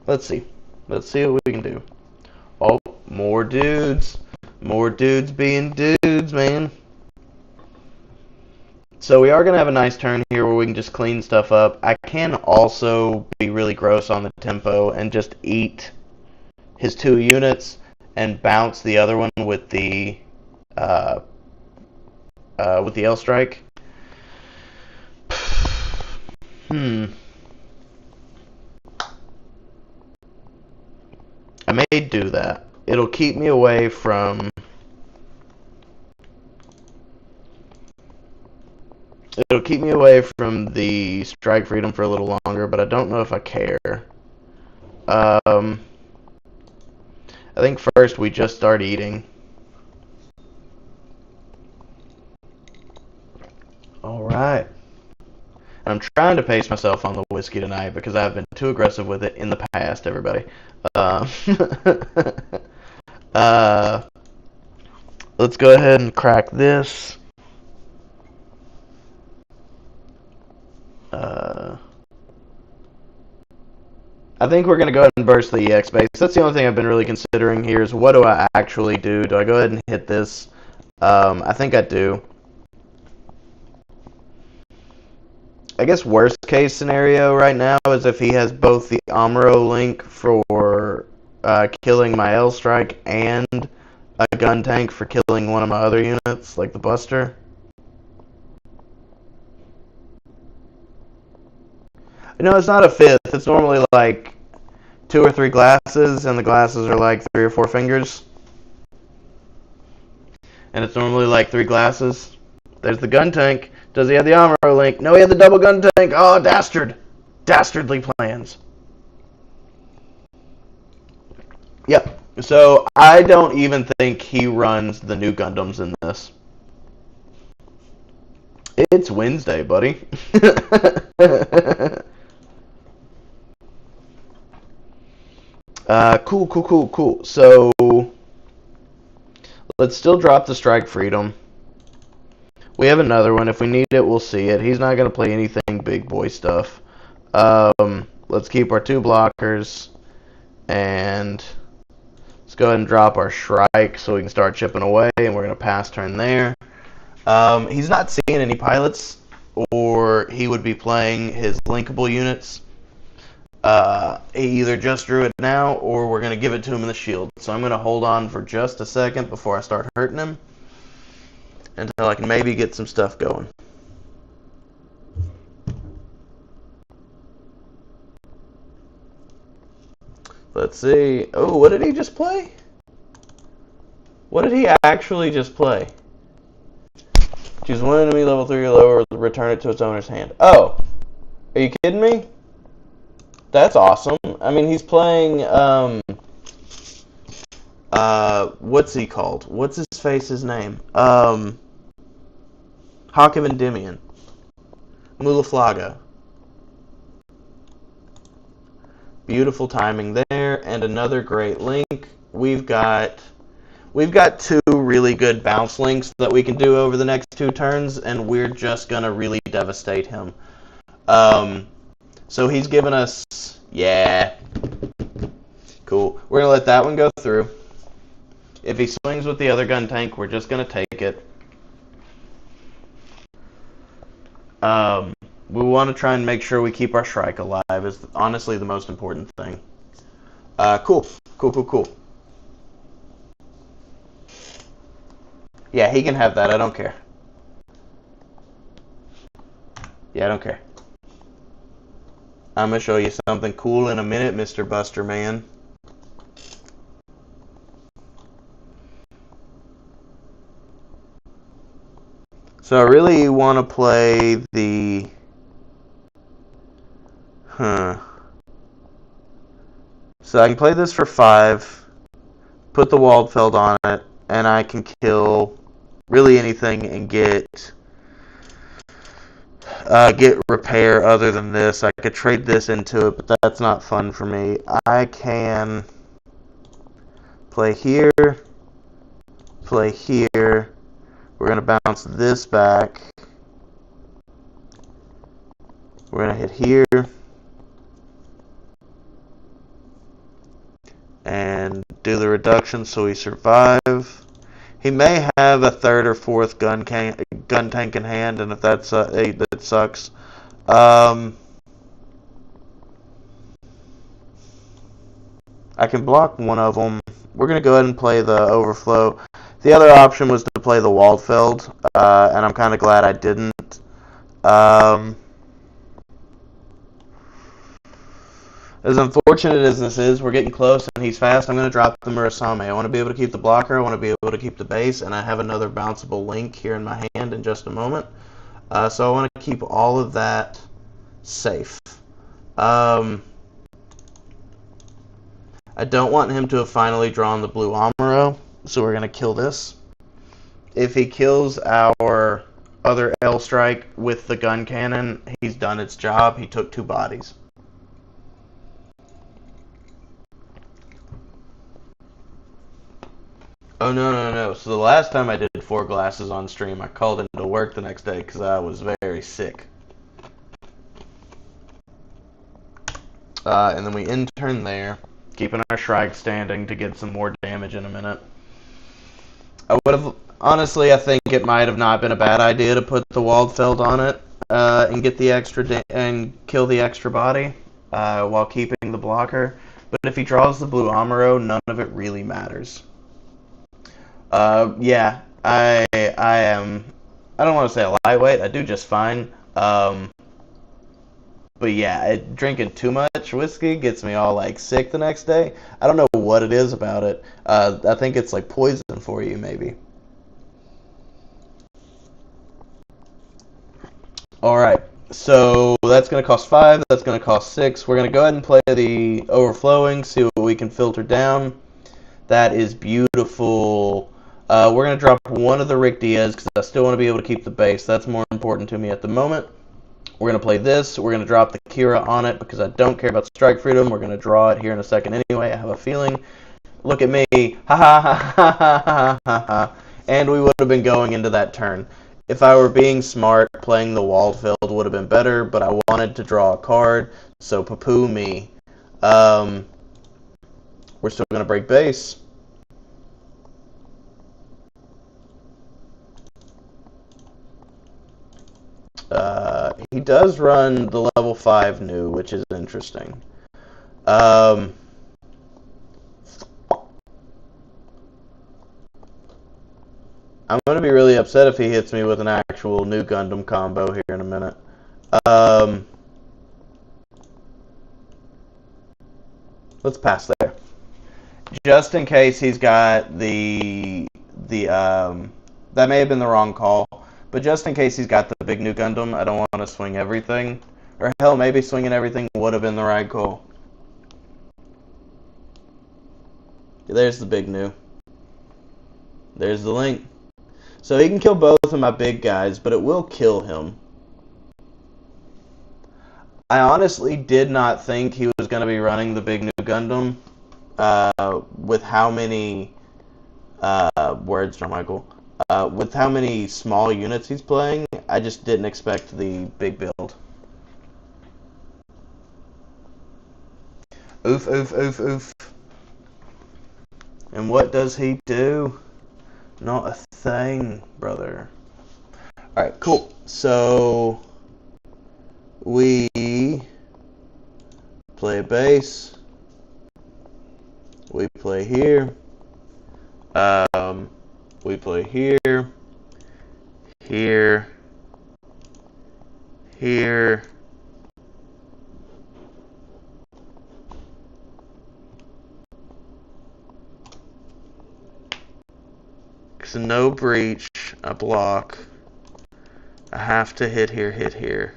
Let's see. Let's see what we can do. Oh, more dudes. More dudes being dudes, man. So we are going to have a nice turn here where we can just clean stuff up. I can also be really gross on the tempo and just eat his 2 units and bounce the other one with the L Strike. I may do that. It'll keep me away from... It'll keep me away from the Strike Freedom for a little longer, but I don't know if I care. I think first we just start eating. Alright. I'm trying to pace myself on the whiskey tonight because I've been too aggressive with it in the past, everybody. Let's go ahead and crack this. Uh, I think we're going to go ahead and burst the EX base. That's the only thing I've been really considering here is what do I actually do? Do I go ahead and hit this? I think I do. I guess worst case scenario right now is if he has both the Amuro link for killing my L-Strike and a gun tank for killing one of my other units, like the Buster. No, it's not a fifth. It's normally like 2 or 3 glasses, and the glasses are like 3 or 4 fingers. And it's normally like 3 glasses. There's the gun tank. Does he have the Amuro link? No, he had the double gun tank. Oh, dastard. Dastardly plans. Yep. So I don't even think he runs the new Gundams in this. It's Wednesday, buddy. Cool. So let's still drop the Strike Freedom. We have another one. If we need it, we'll see it. He's not going to play anything big boy stuff. Let's keep our 2 blockers. And let's go ahead and drop our Shrike so we can start chipping away. And we're going to pass turn there. He's not seeing any pilots, or he would be playing his linkable units. He either just drew it now, or we're going to give it to him in the shield. So I'm going to hold on for just a second before I start hurting him, until I can maybe get some stuff going. Let's see. Oh, what did he just play? What did he actually just play? Choose one enemy level 3 or lower, return it to its owner's hand. Oh, are you kidding me? That's awesome. I mean, he's playing, what's he called? What's his face's name? Hakim Endymion. Mulaflaga. Beautiful timing there, and another great link. We've got 2 really good bounce links that we can do over the next 2 turns, and we're just gonna really devastate him. So he's given us, yeah, cool. We're gonna let that one go through. If he swings with the other gun tank, we're just gonna take it. We want to try and make sure we keep our Shrike alive is honestly the most important thing. Cool. Yeah, he can have that. I don't care. Yeah, I don't care. I'm going to show you something cool in a minute, Mr. Buster Man. So I really want to play the... So I can play this for 5, put the Waldfeld on it, and I can kill really anything and get repair other than this. I could trade this into it, but that's not fun for me. I can play here, play here. We're going to bounce this back. We're going to hit here. And do the reduction so we survive. He may have a 3rd or 4th gun tank in hand, and if that's that sucks. I can block one of them. We're going to go ahead and play the Overflow. The other option was to play the Waldfeld, and I'm kind of glad I didn't. As unfortunate as this is, we're getting close and he's fast. I'm going to drop the Murasame. I want to be able to keep the blocker. I want to be able to keep the base. And I have another bounceable link here in my hand in just a moment. So I want to keep all of that safe. I don't want him to have finally drawn the blue Amuro. So we're going to kill this. If he kills our other L-Strike with the gun cannon, he's done its job. He took 2 bodies. Oh, no. So the last time I did 4 glasses on stream, I called into work the next day because I was very sick. And then we end turn there, keeping our Shrike standing to get some more damage in a minute. I would have, honestly, I think it might have not been a bad idea to put the Waldfeld on it and get the extra and kill the extra body while keeping the blocker. But if he draws the blue Amuro, none of it really matters. Yeah, I am. I don't want to say a lightweight. I do just fine. But yeah, drinking too much whiskey gets me all like sick the next day. I don't know what it is about it. I think it's like poison for you, maybe. All right, so that's going to cost 5. That's going to cost 6. We're going to go ahead and play the overflowing, see what we can filter down. That is beautiful. We're going to drop one of the Rick Diaz because I still want to be able to keep the base. That's more important to me at the moment. We're going to play this. We're going to drop the Kira on it because I don't care about Strike Freedom. We're going to draw it here in a second anyway. I have a feeling. Look at me. Ha ha ha ha ha ha ha ha. And we would have been going into that turn. If I were being smart, playing the Waldfeld would have been better, but I wanted to draw a card, so poo-poo me. We're still going to break base. He does run the level 5 new, which is interesting. I'm going to be really upset if he hits me with an actual new Gundam combo here in a minute. Let's pass there. Just in case he's got that may have been the wrong call, but just in case he's got the big new Gundam, I don't want to swing everything. Or hell, maybe swinging everything would have been the right call. There's the big new. There's the link. So he can kill both of my big guys, but it will kill him. I honestly did not think he was going to be running the big new Gundam with how many words, Jermichael. With how many small units he's playing, I just didn't expect the big build. Oof, oof, oof, oof. And what does he do? Not a thing, brother. Alright, cool. So, we play a base. We play here. We play here. Here. Here. So no breach, a block. I have to hit here, hit here.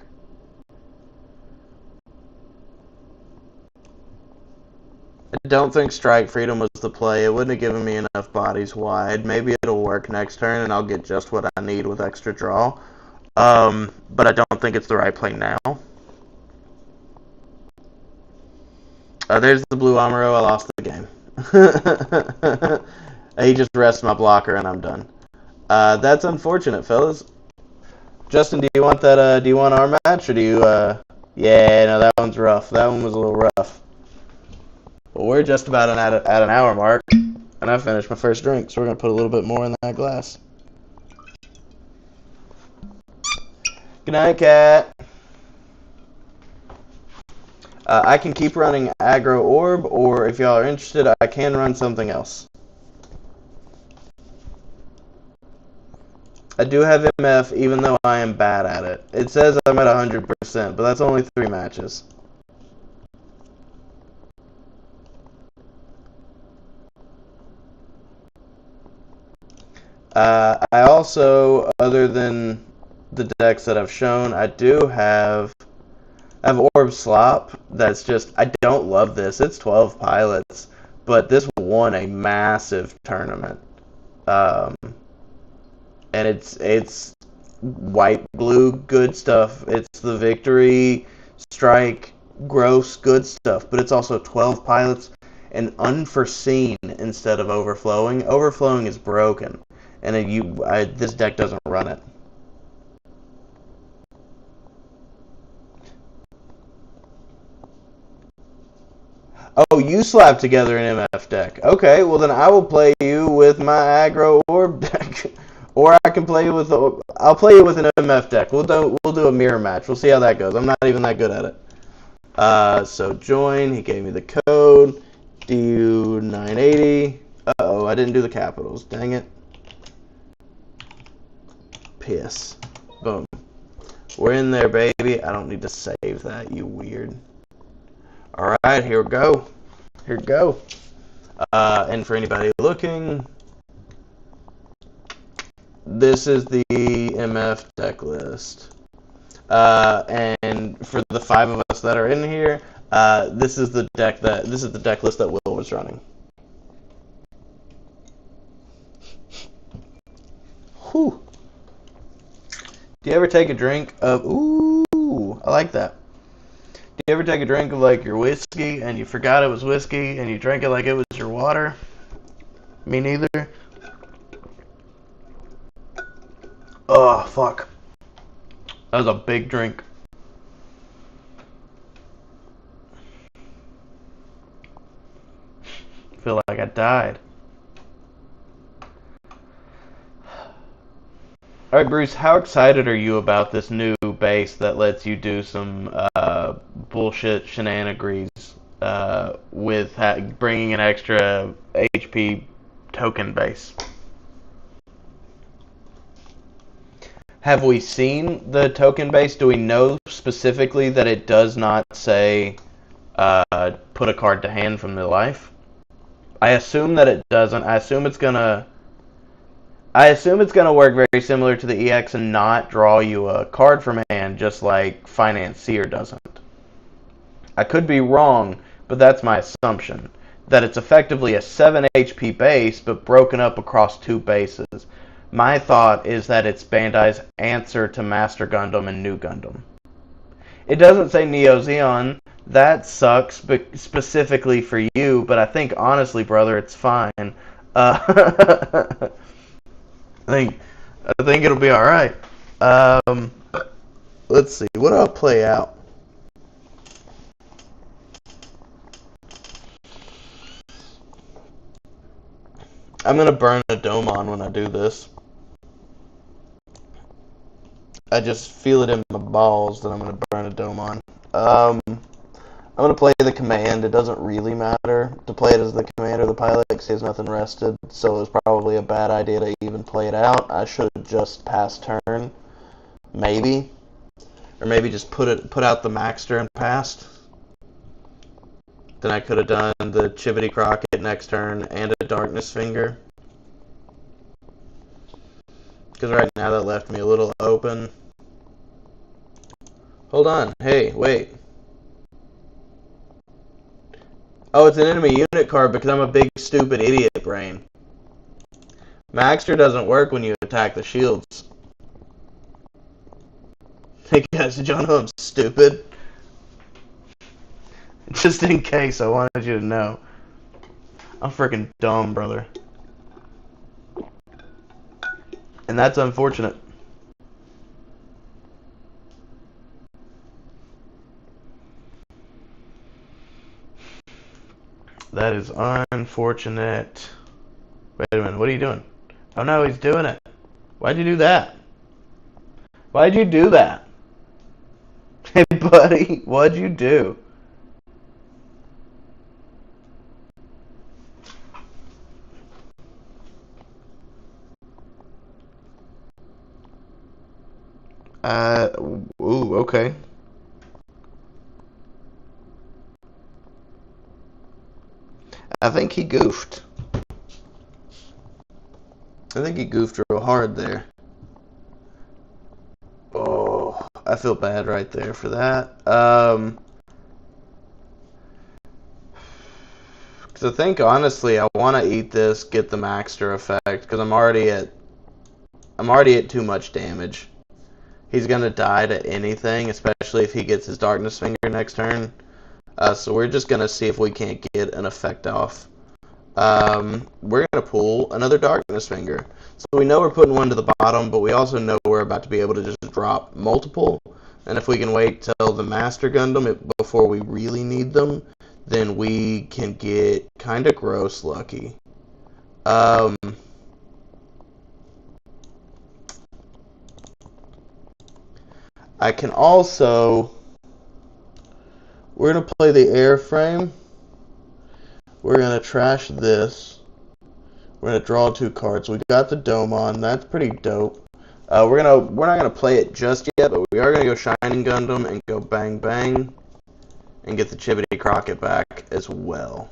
I don't think Strike Freedom was the play. It wouldn't have given me enough bodies wide. Maybe it'll work next turn and I'll get just what I need with extra draw. But I don't think it's the right play now. There's the blue Amuro. I lost the game. He just rests my blocker and I'm done. That's unfortunate, fellas. Justin, do you want that? Do you want our match or do you? Yeah, no, that one's rough. That one was a little rough. Well, we're just about at an hour mark, and I finished my first drink, so we're gonna put a little bit more in that glass. Good night, cat. I can keep running Aggro Orb, or if y'all are interested, I can run something else. I do have MF, even though I am bad at it. It says I'm at 100%, but that's only 3 matches. I also, other than the decks that I've shown, I have Orb Slop. That's just, I don't love this. It's 12 pilots, but this won a massive tournament. And it's white, blue, good stuff. It's the Victory, Strike, gross, good stuff, but it's also 12 pilots and unforeseen instead of overflowing. Overflowing is broken, and this deck doesn't run it. Oh, you slap together an MF deck. Okay, well then I will play you with my aggro orb deck, or I can play you with. I'll play you with an MF deck. We'll do a mirror match. We'll see how that goes. I'm not even that good at it. So join. He gave me the code. DU 980. Uh-oh, I didn't do the capitals. Dang it. Piss. Boom. We're in there, baby. I don't need to save that, you weird. Alright, here we go. Here we go. And for anybody looking, this is the MF deck list. And for the 5 of us that are in here, this is the deck list that Will was running. Whew. Do you ever take a drink of... Ooh, I like that. Do you ever take a drink of, like, your whiskey, and you forgot it was whiskey, and you drank it like it was your water? Me neither. Oh, fuck. That was a big drink. I feel like I died. Alright, Bruce, how excited are you about this new base that lets you do some bullshit shenanigans with bringing an extra HP token base? Have we seen the token base? Do we know specifically that it does not say put a card to hand from the life? I assume that it doesn't. I assume it's gonna work very similar to the EX and not draw you a card from hand, just like Financier doesn't. I could be wrong, but that's my assumption. That it's effectively a 7 HP base, but broken up across 2 bases. My thought is that it's Bandai's answer to Master Gundam and New Gundam. It doesn't say Neo Zeon. That sucks, specifically for you, but I think, honestly, brother, it's fine. I think it'll be alright. Let's see. What do I play out? I'm going to burn a Domon when I do this. I just feel it in my balls that I'm going to burn a Domon. I'm going to play the command. It doesn't really matter to play it as the command or the pilot because he has nothing rested, so it was probably a bad idea to even play it out. I should have just passed turn. Maybe. Or maybe just put out the Maxter and passed. Then I could have done the Chivity Crockett next turn and a Darkness Finger. Because right now that left me a little open. Hold on. Hey, wait. Oh, it's an enemy unit card because I'm a big stupid idiot brain. Maxter doesn't work when you attack the shields. Hey guys, did y'all know I'm stupid? Just in case, I wanted you to know. I'm freaking dumb, brother. And that's unfortunate. That is unfortunate. Wait a minute, what are you doing? Oh no, he's doing it. Why'd you do that? Why'd you do that? Hey buddy, what'd you do? Ooh, okay. I think he goofed. I think he goofed real hard there. Oh, I feel bad right there for that. Because I think, honestly, I want to eat this, get the Maxter effect, because I'm already at too much damage. He's going to die to anything, especially if he gets his Darkness Finger next turn. So we're just going to see if we can't get an effect off. We're going to pull another Darkness Finger. So we know we're putting one to the bottom, but we also know we're about to be able to just drop multiple. And if we can wait till the Master Gundam before we really need them, then we can get kind of gross lucky. I can also... We're going to play the airframe. We're going to trash this. We're going to draw 2 cards. We got the Domon. That's pretty dope. We're not going to play it just yet, but we are going to go Shining Gundam and go Bang Bang and get the Chibbity Crockett back as well.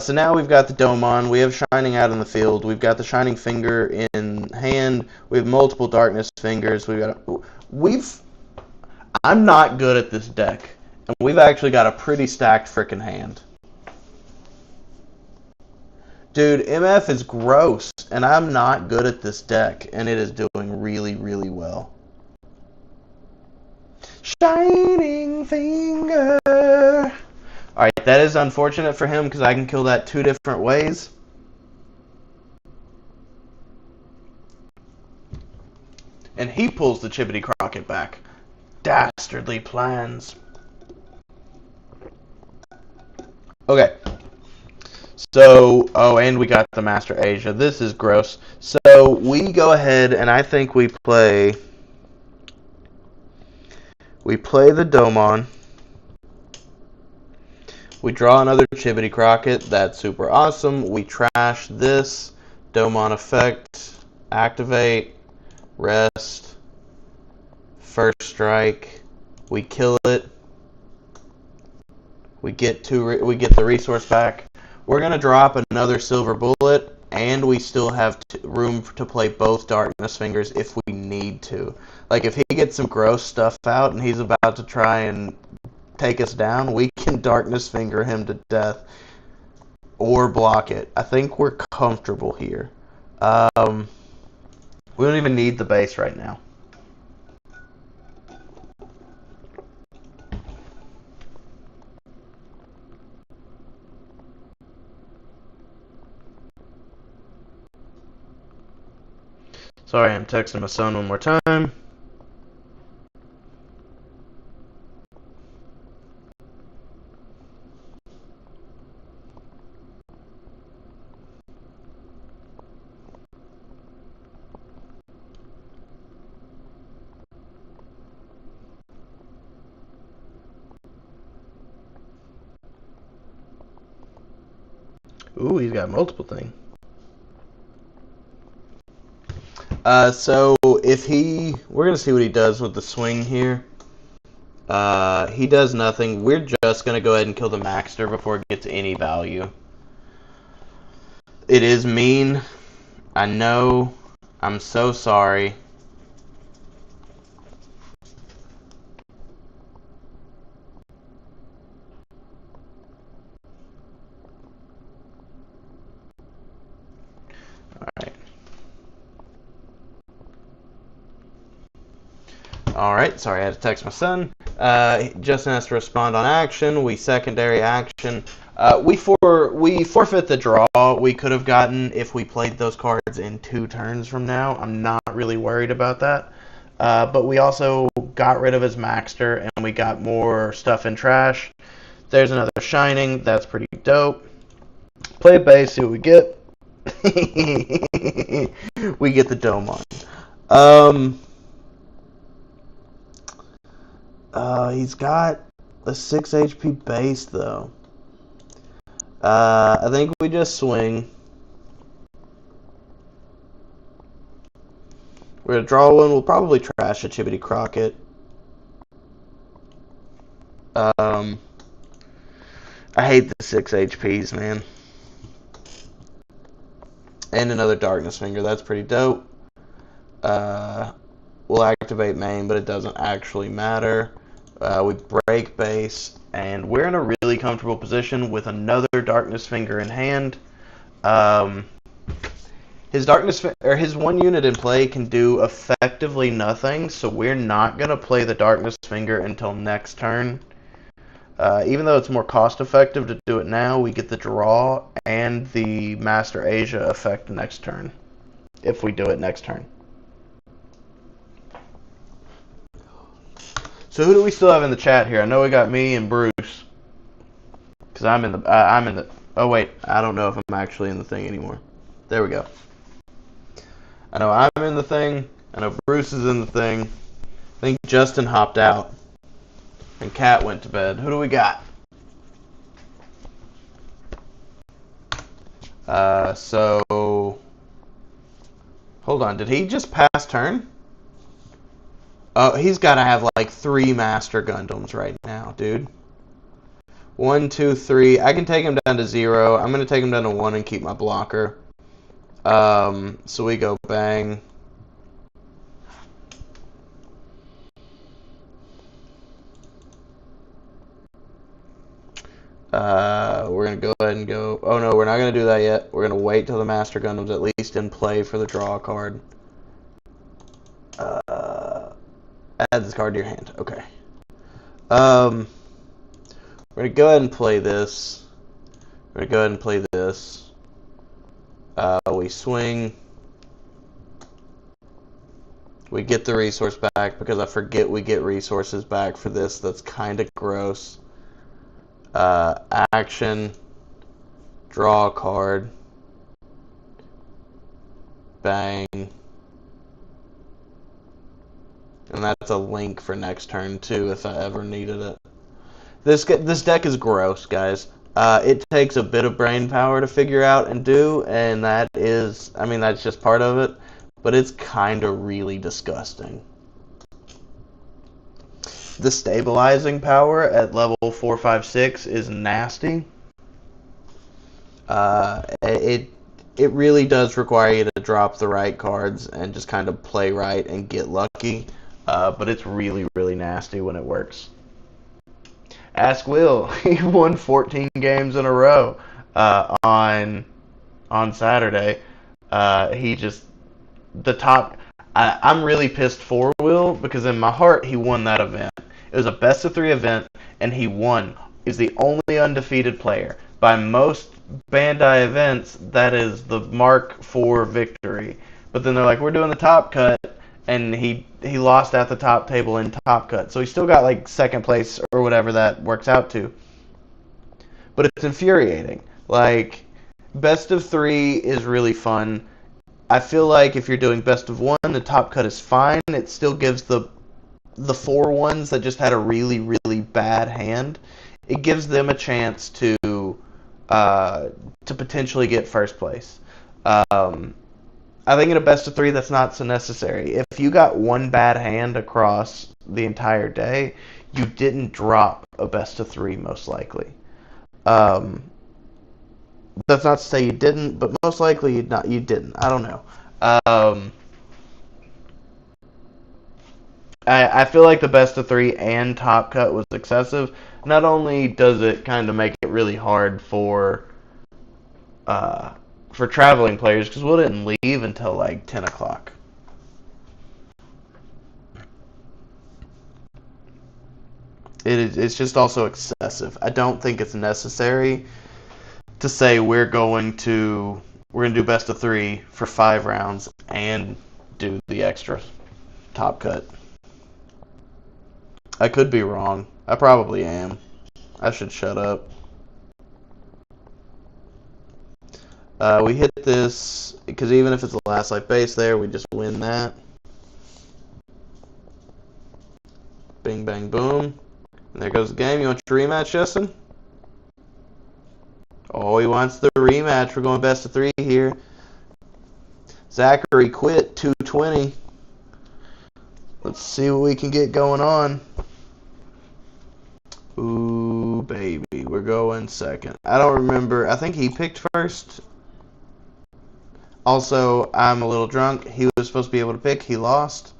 So now we've got the Domon. We have Shining out in the field. We've got the Shining Finger in hand. We have multiple Darkness Fingers. I'm not good at this deck, and we've actually got a pretty stacked frickin' hand. Dude, MF is gross, and I'm not good at this deck, and it is doing really, really well. Shining Finger! Alright, that is unfortunate for him, because I can kill that 2 different ways. And he pulls the Chibbity Crockett back. Dastardly plans. Okay. So, and we got the Master Asia. This is gross. So, we go ahead and I think we play the Domon. We draw another Chibbity Crockett. That's super awesome. We trash this. Domon effect. Activate. Rest. First strike. We kill it. We get the resource back. We're going to drop another Silver Bullet, and we still have room to play both Darkness Fingers if we need to. Like, if he gets some gross stuff out and he's about to try and take us down, we can Darkness Finger him to death or block it. I think we're comfortable here. We don't even need the base right now. Sorry, I'm texting my son one more time. Ooh, he's got multiple things. So if we're gonna see what he does with the swing here. He does nothing. We're just gonna go ahead and kill the Maxter before it gets any value. It is mean. I know. I'm so sorry. Alright, sorry, I had to text my son. Justin has to respond on action. We secondary action. We forfeit the draw we could have gotten if we played those cards in 2 turns from now. I'm not really worried about that. But we also got rid of his Maxter, and we got more stuff in trash. There's another Shining. That's pretty dope. Play base, see what we get. We get the Domon. He's got a 6 HP base, though. I think we just swing. We're going to draw one. We'll probably trash a Chibbity Crockett. I hate the 6 HPs, man. And another Darkness Finger. That's pretty dope. We'll activate main, but it doesn't actually matter. We break base, and we're in a really comfortable position with another Darkness Finger in hand. His his 1 unit in play can do effectively nothing, so we're not gonna play the Darkness Finger until next turn. Even though it's more cost effective to do it now, we get the draw and the Master Asia effect next turn, if we do it next turn. So who do we still have in the chat here? I know we got me and Bruce. because I'm in the oh wait, I don't know if I'm actually in the thing anymore. There we go. I know I'm in the thing. I know Bruce is in the thing. I think Justin hopped out. And Kat went to bed. Who do we got? So... Hold on, did he just pass turn? Oh, he's got to have like 3 Master Gundams right now, dude. 1, 2, 3. I can take him down to 0. I'm going to take him down to 1 and keep my blocker. So we go bang. We're going to go ahead and go... Oh, no, we're not going to do that yet. We're going to wait till the Master Gundam's at least in play for the draw card. Add this card to your hand. Okay. We're going to go ahead and play this. We're going to go ahead and play this. We swing. We get the resource back because I forget we get resources back for this. That's kind of gross. Action. Draw a card. Bang. And that's a link for next turn, too, if I ever needed it. This deck is gross, guys. It takes a bit of brain power to figure out and do, and that is, I mean, that's just part of it, but it's kind of really disgusting. The stabilizing power at level 4, 5, 6 is nasty. It really does require you to drop the right cards and just kind of play right and get lucky, but it's really, really nasty when it works. Ask Will. He won 14 games in a row on Saturday. He just the top. I'm really pissed for Will because in my heart he won that event. It was a best of 3 event and he won. He's the only undefeated player. By most Bandai events, that is the mark for victory. But then they're like, we're doing the top cut. And he lost at the top table in top cut. So he still got like second place or whatever that works out to. But it's infuriating. Like, best of 3 is really fun. I feel like if you're doing best of 1, the top cut is fine. It still gives the 4 ones that just had a really, really bad hand, it gives them a chance to potentially get first place. I think in a best of 3, that's not so necessary. If you got one bad hand across the entire day, you didn't drop a best of 3, most likely. That's not to say you didn't, but most likely you didn't. I don't know. I feel like the best of 3 and top cut was excessive. Not only does it kind of make it really hard for traveling players, because Will didn't leave until like 10 o'clock. It's just also excessive. I don't think it's necessary to say we're going to do best of 3 for 5 rounds and do the extra top cut. I could be wrong. I probably am. I should shut up. We hit this, because even if it's the last life base there, we just win that. Bing, bang, boom. And there goes the game. You want your rematch, Justin? Oh, he wants the rematch. We're going best of 3 here. Zachary quit 220. Let's see what we can get going on. Ooh, baby. We're going second. I don't remember. I think he picked first. Also, I'm a little drunk. He was supposed to be able to pick. He lost.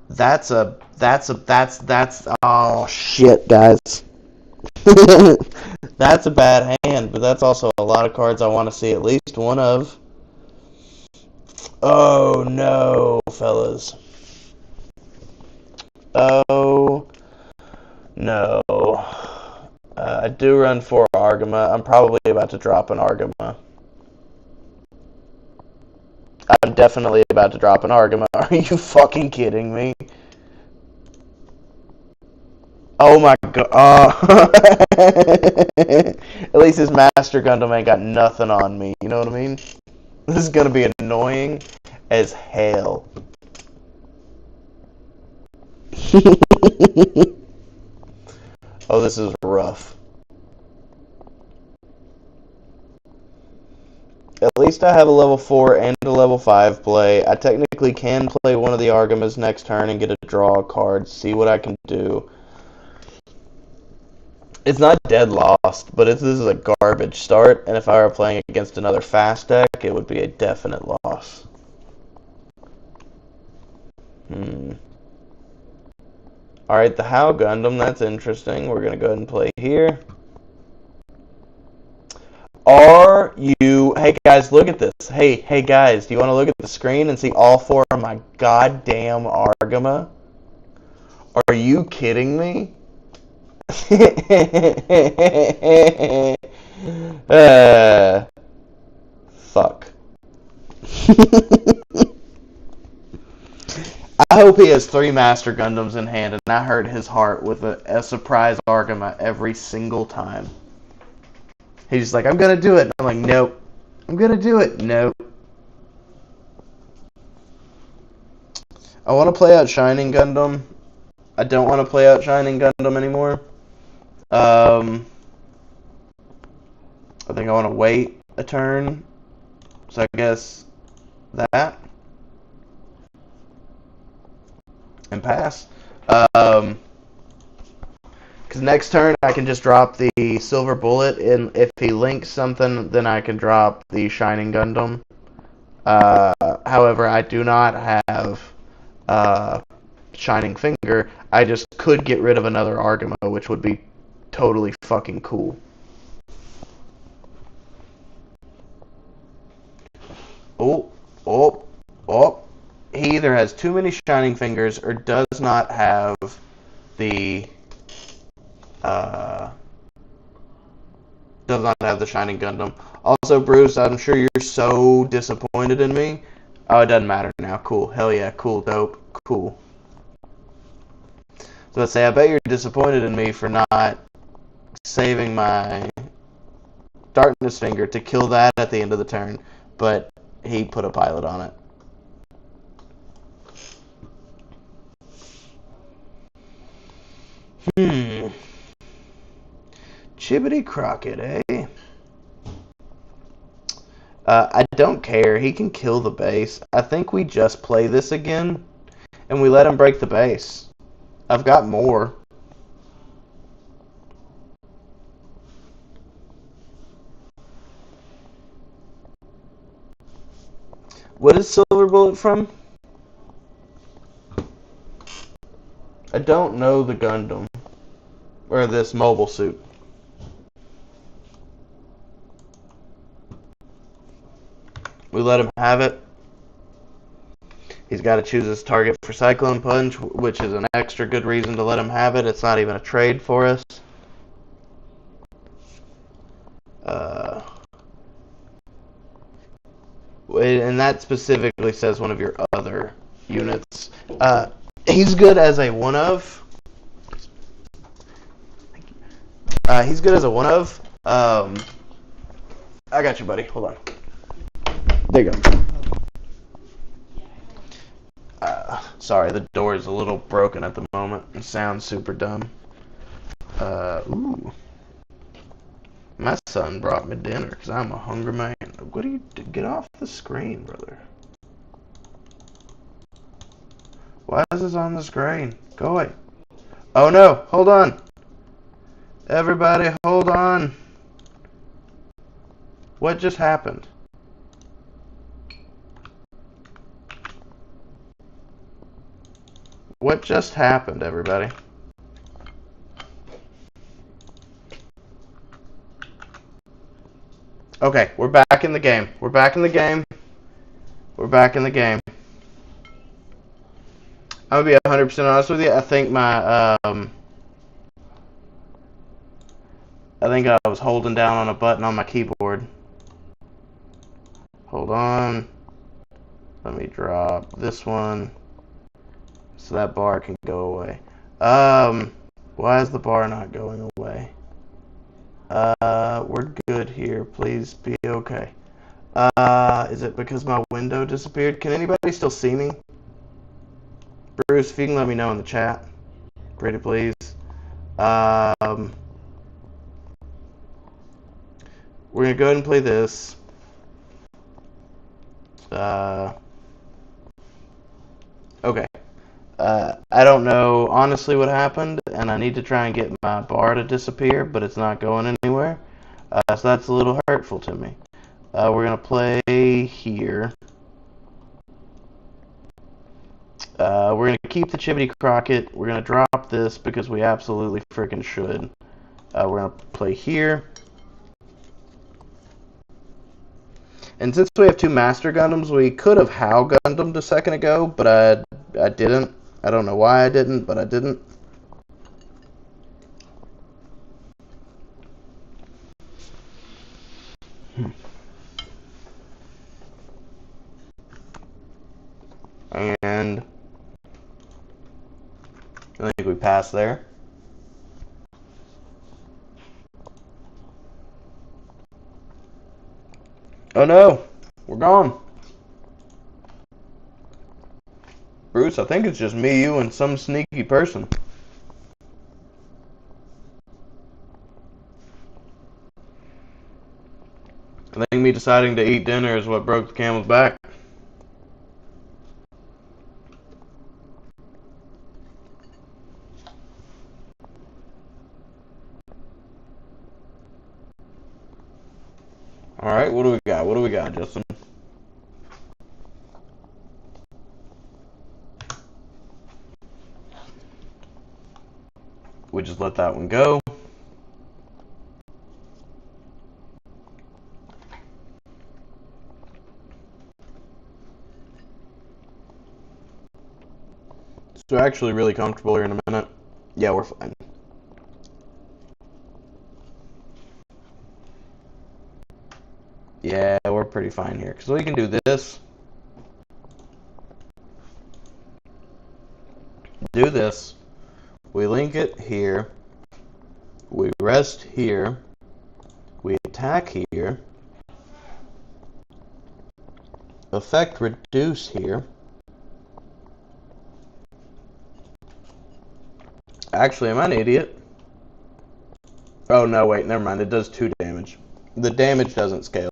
That's oh shit, guys. That's a bad hand, but that's also a lot of cards I want to see at least one of. Oh no, fellas. Oh no. I do run 4 Argama. I'm probably about to drop an Argama. I'm definitely about to drop an Argama. Are you fucking kidding me? Oh my god. At least his Master Gundam ain't got nothing on me. You know what I mean? This is gonna be annoying as hell. Oh, this is rough. At least I have a level 4 and a level 5 play. I technically can play one of the Argamas next turn and get a draw card, see what I can do. It's not dead lost, but this is a garbage start, and if I were playing against another fast deck, it would be a definite loss. Alright, the How Gundam, that's interesting. We're going to go ahead and play here. Hey guys, look at this. Hey guys, do you want to look at the screen and see all 4 of my goddamn Argama? Are you kidding me? Fuck. I hope he has 3 Master Gundams in hand, and I hurt his heart with a surprise Argama every single time. He's just like, I'm gonna do it. And I'm like, nope. I'm gonna do it. Nope. I want to play out Shining Gundam. I don't want to play out Shining Gundam anymore. I think I want to wait a turn. So I guess that. And pass. Because next turn I can just drop the Silver Bullet, and if he links something, then I can drop the Shining Gundam. However, I do not have Shining Finger. I just could get rid of another Argama, which would be totally fucking cool. Oh. He either has too many Shining Fingers or does not have the Shining Gundam. Also, Bruce, I'm sure you're so disappointed in me. Oh, it doesn't matter now. Cool. Hell yeah. Cool. Dope. Cool. So let's say, I bet you're disappointed in me for not saving my Darkness Finger to kill that at the end of the turn, but he put a pilot on it. Chibbity Crockett, eh? I don't care. He can kill the base. I think we just play this again, and we let him break the base. I've got more. What is Silver Bullet from? I don't know the Gundam. Or this mobile suit. We let him have it. He's got to choose his target for Cyclone Punch, which is an extra good reason to let him have it. It's not even a trade for us. And that specifically says one of your other units. He's good as a one-of. He's good as a one-of. I got you, buddy. Hold on. There you go. Sorry, the door is a little broken at the moment. It sounds super dumb. Ooh. My son brought me dinner because I'm a hungry man. What do you do? Get off the screen, brother. Why is this on the screen? Go away. Oh no, hold on. Everybody, hold on. What just happened? What just happened, everybody? Okay, we're back in the game. We're back in the game. We're back in the game. I'm gonna be 100% honest with you. I think my I think I was holding down on a button on my keyboard. Hold on. Let me drop this one so that bar can go away. Why is the bar not going away? We're good here. Please be okay. Is it because my window disappeared? Can anybody still see me? Bruce, if you can let me know in the chat. Pretty please. We're gonna go ahead and play this. Okay. I don't know honestly what happened, and I need to try and get my bar to disappear, but it's not going anywhere. So that's a little hurtful to me. We're gonna play here. We're gonna keep the Chibbity Crockett. We're gonna drop this because we absolutely freaking should. We're gonna play here. And since we have two Master Gundams, we could have HAL Gundam a second ago, but I didn't. I don't know why I didn't, but I didn't. And I think we passed there. Oh no, we're gone. Bruce, I think it's just me, you, and some sneaky person. I think me deciding to eat dinner is what broke the camel's back. Alright, what do we got? What do we got, Justin? We just let that one go. So actually really comfortable here in a minute. Yeah, we're fine. Yeah, we're pretty fine here. Because we can do this. Do this. We link it here. We rest here. We attack here. Effect reduce here. Actually, am I an idiot? Oh no, wait, never mind. It does 2 damage. The damage doesn't scale.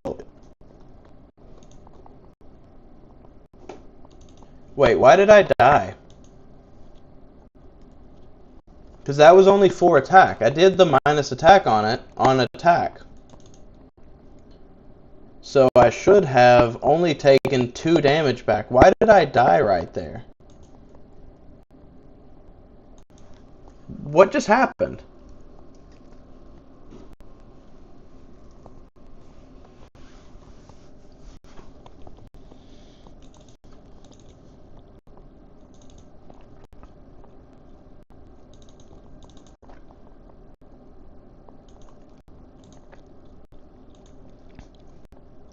Wait, why did I die? Because that was only 4 attack. I did the minus attack on it, on attack. So I should have only taken 2 damage back. Why did I die right there? What just happened?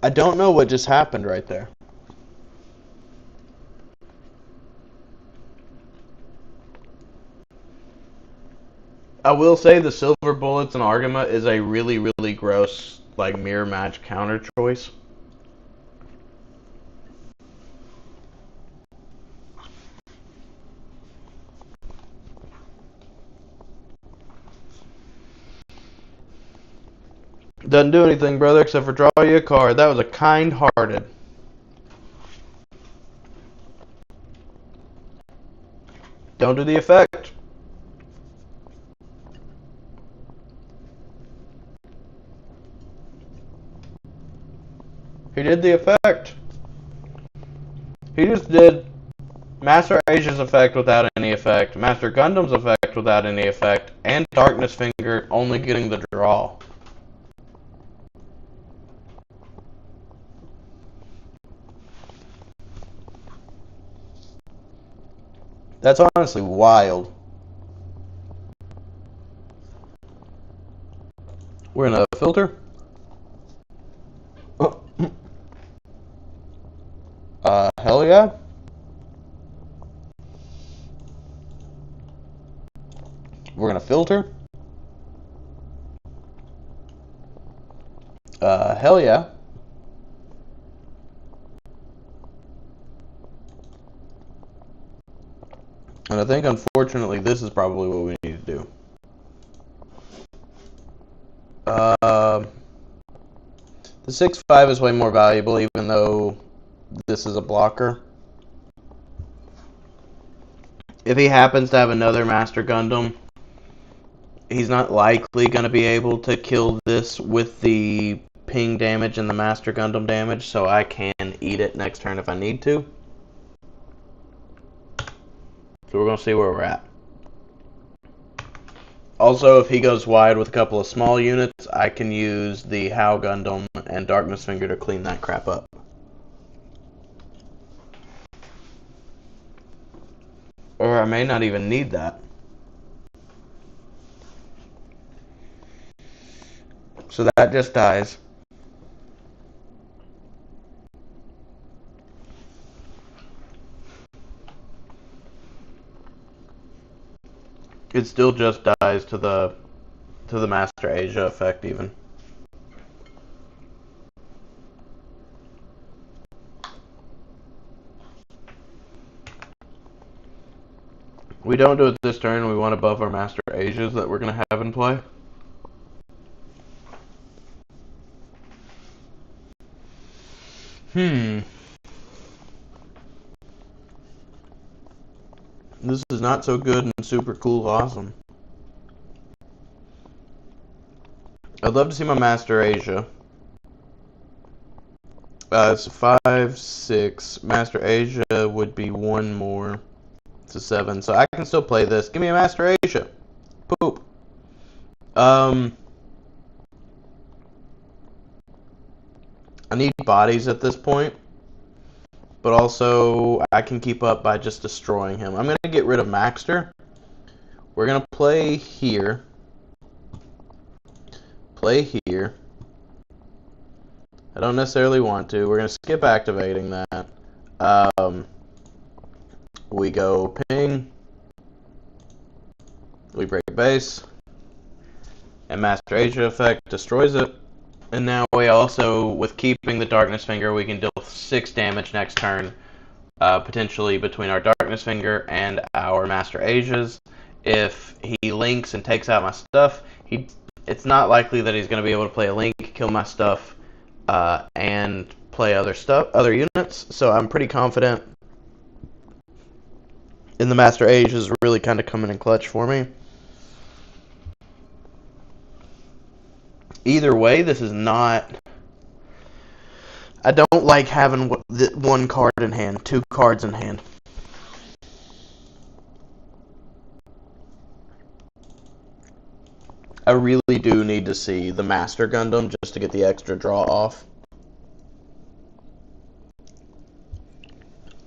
I don't know what just happened right there. I will say the Silver Bullets and Argama is a really, really gross, like, mirror match counter choice. Doesn't do anything, brother, except for draw you a card. That was a kind-hearted. Don't do the effect. He did the effect. He just did Master Asia's effect without any effect, Master Gundam's effect without any effect, and Darkness Finger only getting the draw. That's honestly wild. We're in a filter. Hell yeah. We're gonna filter? Hell yeah. And I think, unfortunately, this is probably what we need to do. The 6-5 is way more valuable, even though this is a blocker. If he happens to have another Master Gundam, he's not likely going to be able to kill this with the ping damage and the Master Gundam damage, so I can eat it next turn if I need to. So we're going to see where we're at. Also, if he goes wide with a couple of small units, I can use the HAL Gundam and Darkness Finger to clean that crap up. Or I may not even need that. So that just dies. It still just dies to the Master Asia effect even. We don't do it this turn. We want to buff our Master Asias that we're going to have in play. This is not so good and super cool awesome. I'd love to see my Master Asia. It's 5, 6. Master Asia would be one more. It's a 7. So I can still play this. Give me a Master Asia. Poop. I need bodies at this point. But also, I can keep up by just destroying him. I'm going to get rid of Maxter. We're going to play here. Play here. I don't necessarily want to. We're going to skip activating that. We go ping. We break base. And Master Asia effect destroys it. And now we also, with keeping the Darkness Finger, we can deal 6 damage next turn, potentially between our Darkness Finger and our Master Asias. If he links and takes out my stuff, it's not likely that he's going to be able to play a link, kill my stuff, and play other units. So I'm pretty confident in the Master Asias really kind of coming in clutch for me. Either way, this is not... I don't like having one card in hand, 2 cards in hand. I really do need to see the Master Gundam just to get the extra draw off.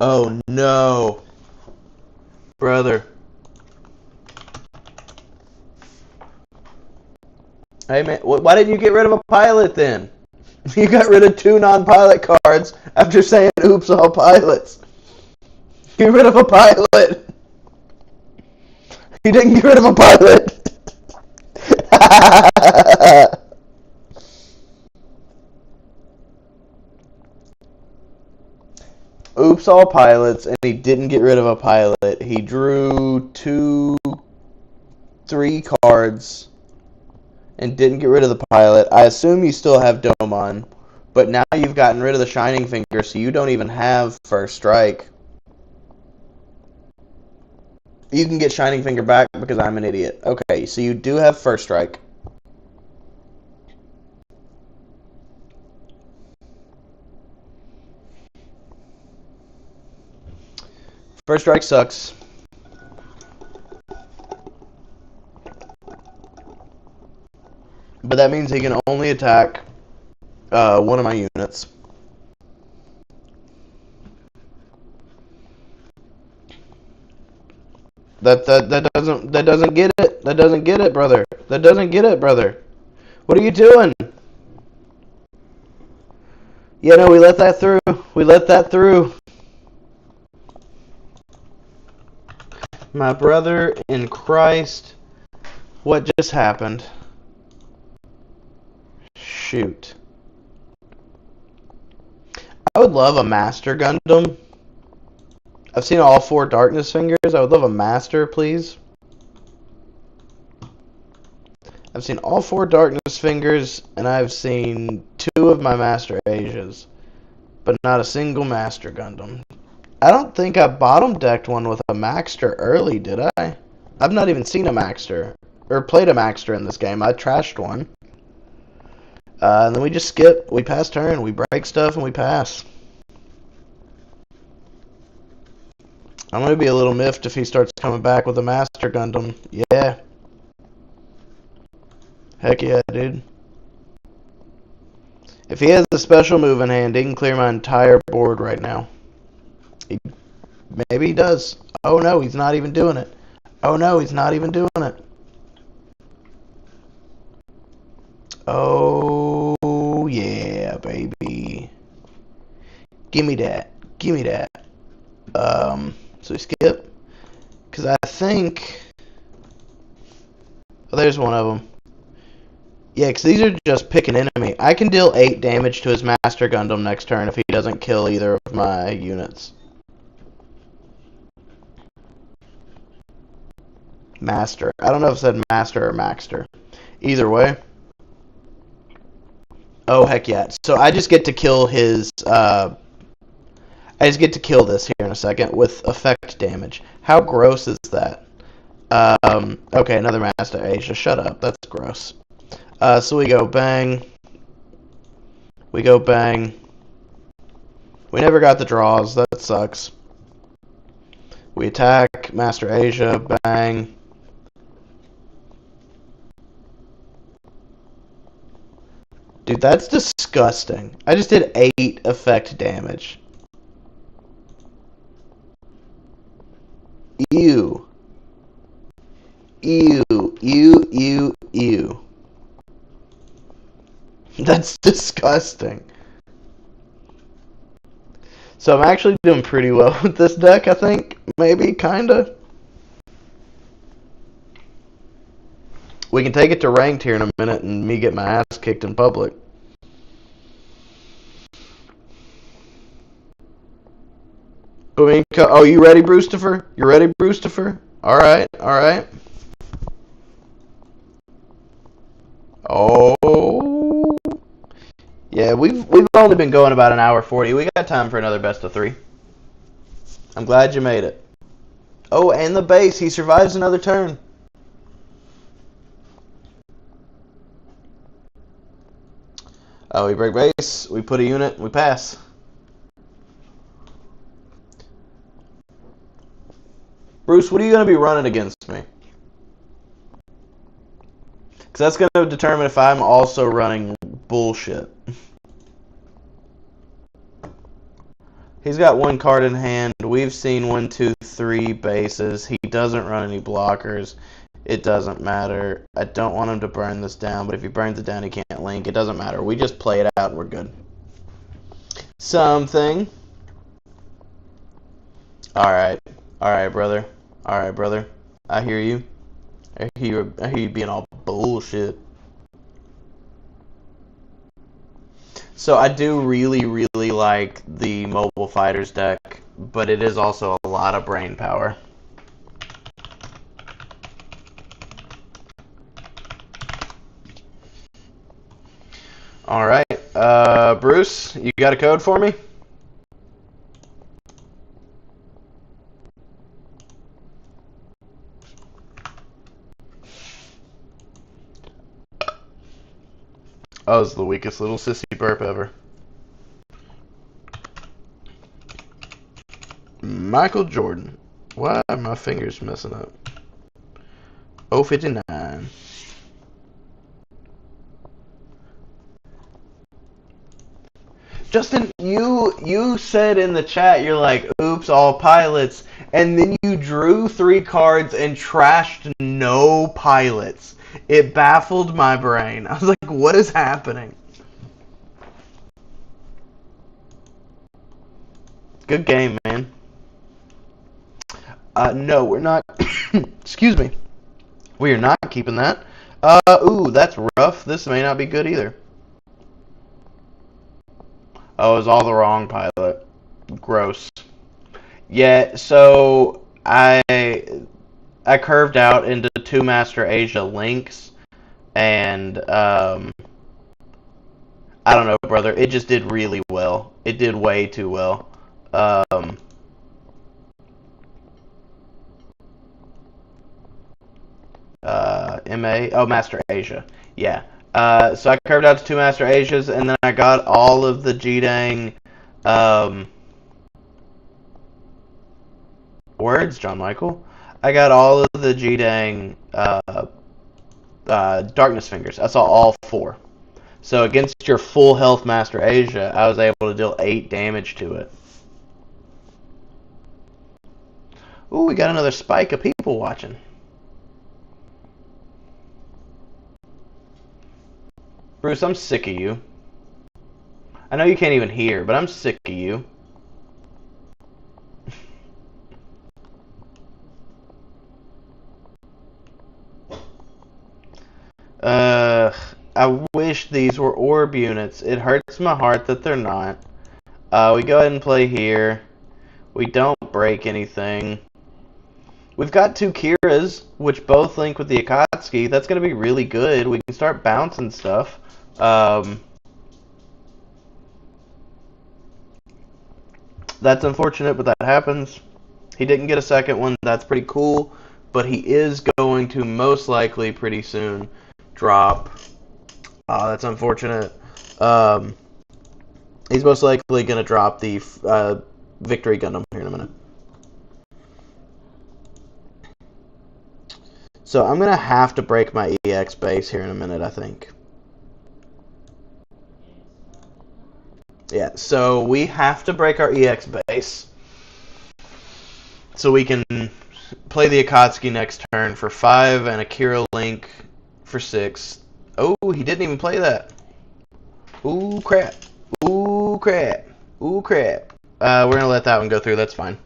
Oh no! Brother. Hey man, why didn't you get rid of a pilot then? You got rid of 2 non-pilot cards after saying oops all pilots. Get rid of a pilot. You didn't get rid of a pilot. Oops all pilots, and he didn't get rid of a pilot. He drew 2, 3 cards and didn't get rid of the pilot. I assume you still have Domon, but now you've gotten rid of the Shining Finger, so you don't even have First Strike. You can get Shining Finger back because I'm an idiot. Okay, so you do have First Strike. First Strike sucks. But that means he can only attack one of my units. That doesn't get it. That doesn't get it, brother. That doesn't get it, brother. What are you doing? Yeah, no, we let that through. We let that through. My brother in Christ. What just happened? Shoot. I would love a Master Gundam. I've seen all 4 Darkness Fingers. I would love a Master, please. I've seen all 4 Darkness Fingers, and I've seen 2 of my Master Asias, but not a single Master Gundam. I don't think I bottom decked one with a Maxter early, did I? I've not even seen a Maxter, or played a Maxter in this game. I trashed one. And then we just skip, we pass turn, we break stuff, and we pass. I'm going to be a little miffed if he starts coming back with a Master Gundam. Yeah. Heck yeah, dude. If he has a special move in hand, he can clear my entire board right now. Maybe he does. Oh no, he's not even doing it. Oh no, he's not even doing it. Oh yeah, baby. Give me that. Give me that. So we skip. Because I think... Oh, there's one of them. Yeah, because these are just pick an enemy. I can deal 8 damage to his Master Gundam next turn if he doesn't kill either of my units. Master. I don't know if it said Master or Maxter. Either way. Oh, heck yeah. So I just get to kill his... I just get to kill this here in a second with effect damage. How gross is that? Okay, another Master Asia. Shut up. That's gross. So we go bang. We go bang. We never got the draws. That sucks. We attack. Master Asia. Bang. Dude, that's disgusting. I just did 8 effect damage. Ew. Ew. Ew. Ew. Ew. That's disgusting. So I'm actually doing pretty well with this deck, I think. Maybe, kinda. We can take it to ranked here in a minute and me get my ass kicked in public. Oh, you ready, Brewstifer? You ready, Brewstifer? Alright, alright. Oh. Yeah, we've only been going about an hour 40. We got time for another best of 3. I'm glad you made it. Oh, and the base. He survives another turn. Oh, we break base. We put a unit. We pass. Bruce, what are you going to be running against me? Because that's going to determine if I'm also running bullshit. He's got 1 card in hand. We've seen 1, 2, 3 bases. He doesn't run any blockers. It doesn't matter. I don't want him to burn this down, but if he burns it down, he can't link. It doesn't matter. We just play it out and we're good. Something. Alright. Alright, brother. Alright, brother. I hear you. I hear you being all bullshit. So I do really, really like the Mobile Fighters deck, but it is also a lot of brain power. Alright, Bruce, you got a code for me? Oh, it's the weakest little sissy burp ever. Michael Jordan. Why are my fingers messing up? 059. Justin, you said in the chat, you're like, oops, all pilots, and then you drew 3 cards and trashed no pilots. It baffled my brain. I was like, what is happening? Good game, man. No, we're not. Excuse me. We are not keeping that. Ooh, that's rough. This may not be good either. Oh, it was all the wrong pilot. Gross. Yeah, so I curved out into two Master Asia links, and I don't know, brother. It just did really well. It did way too well. Um, MA. Oh, Master Asia. Yeah. So I curved out to two Master Asias, and then I got all of the G-Dang um, words, John Michael. I got all of the G-Dang Darkness Fingers. I saw all four. So against your full health Master Asia, I was able to deal 8 damage to it. Ooh, we got another spike of people watching. Bruce, I'm sick of you. I know you can't even hear, but I'm sick of you. I wish these were orb units. It hurts my heart that they're not. We go ahead and play here. We don't break anything. We've got two Kiras, which both link with the Akatsuki. That's going to be really good. We can start bouncing stuff. That's unfortunate, but that happens. He didn't get a second one. That's pretty cool. But he is going to most likely pretty soon drop. That's unfortunate. Um, he's most likely going to drop the Victory Gundam here in a minute. So I'm going to have to break my EX base here in a minute, I think. Yeah, so we have to break our EX base so we can play the Akatsuki next turn for 5 and Akira Link for 6. Oh, he didn't even play that. Ooh, crap. Ooh, crap. Ooh, crap. We're going to let that one go through. That's fine.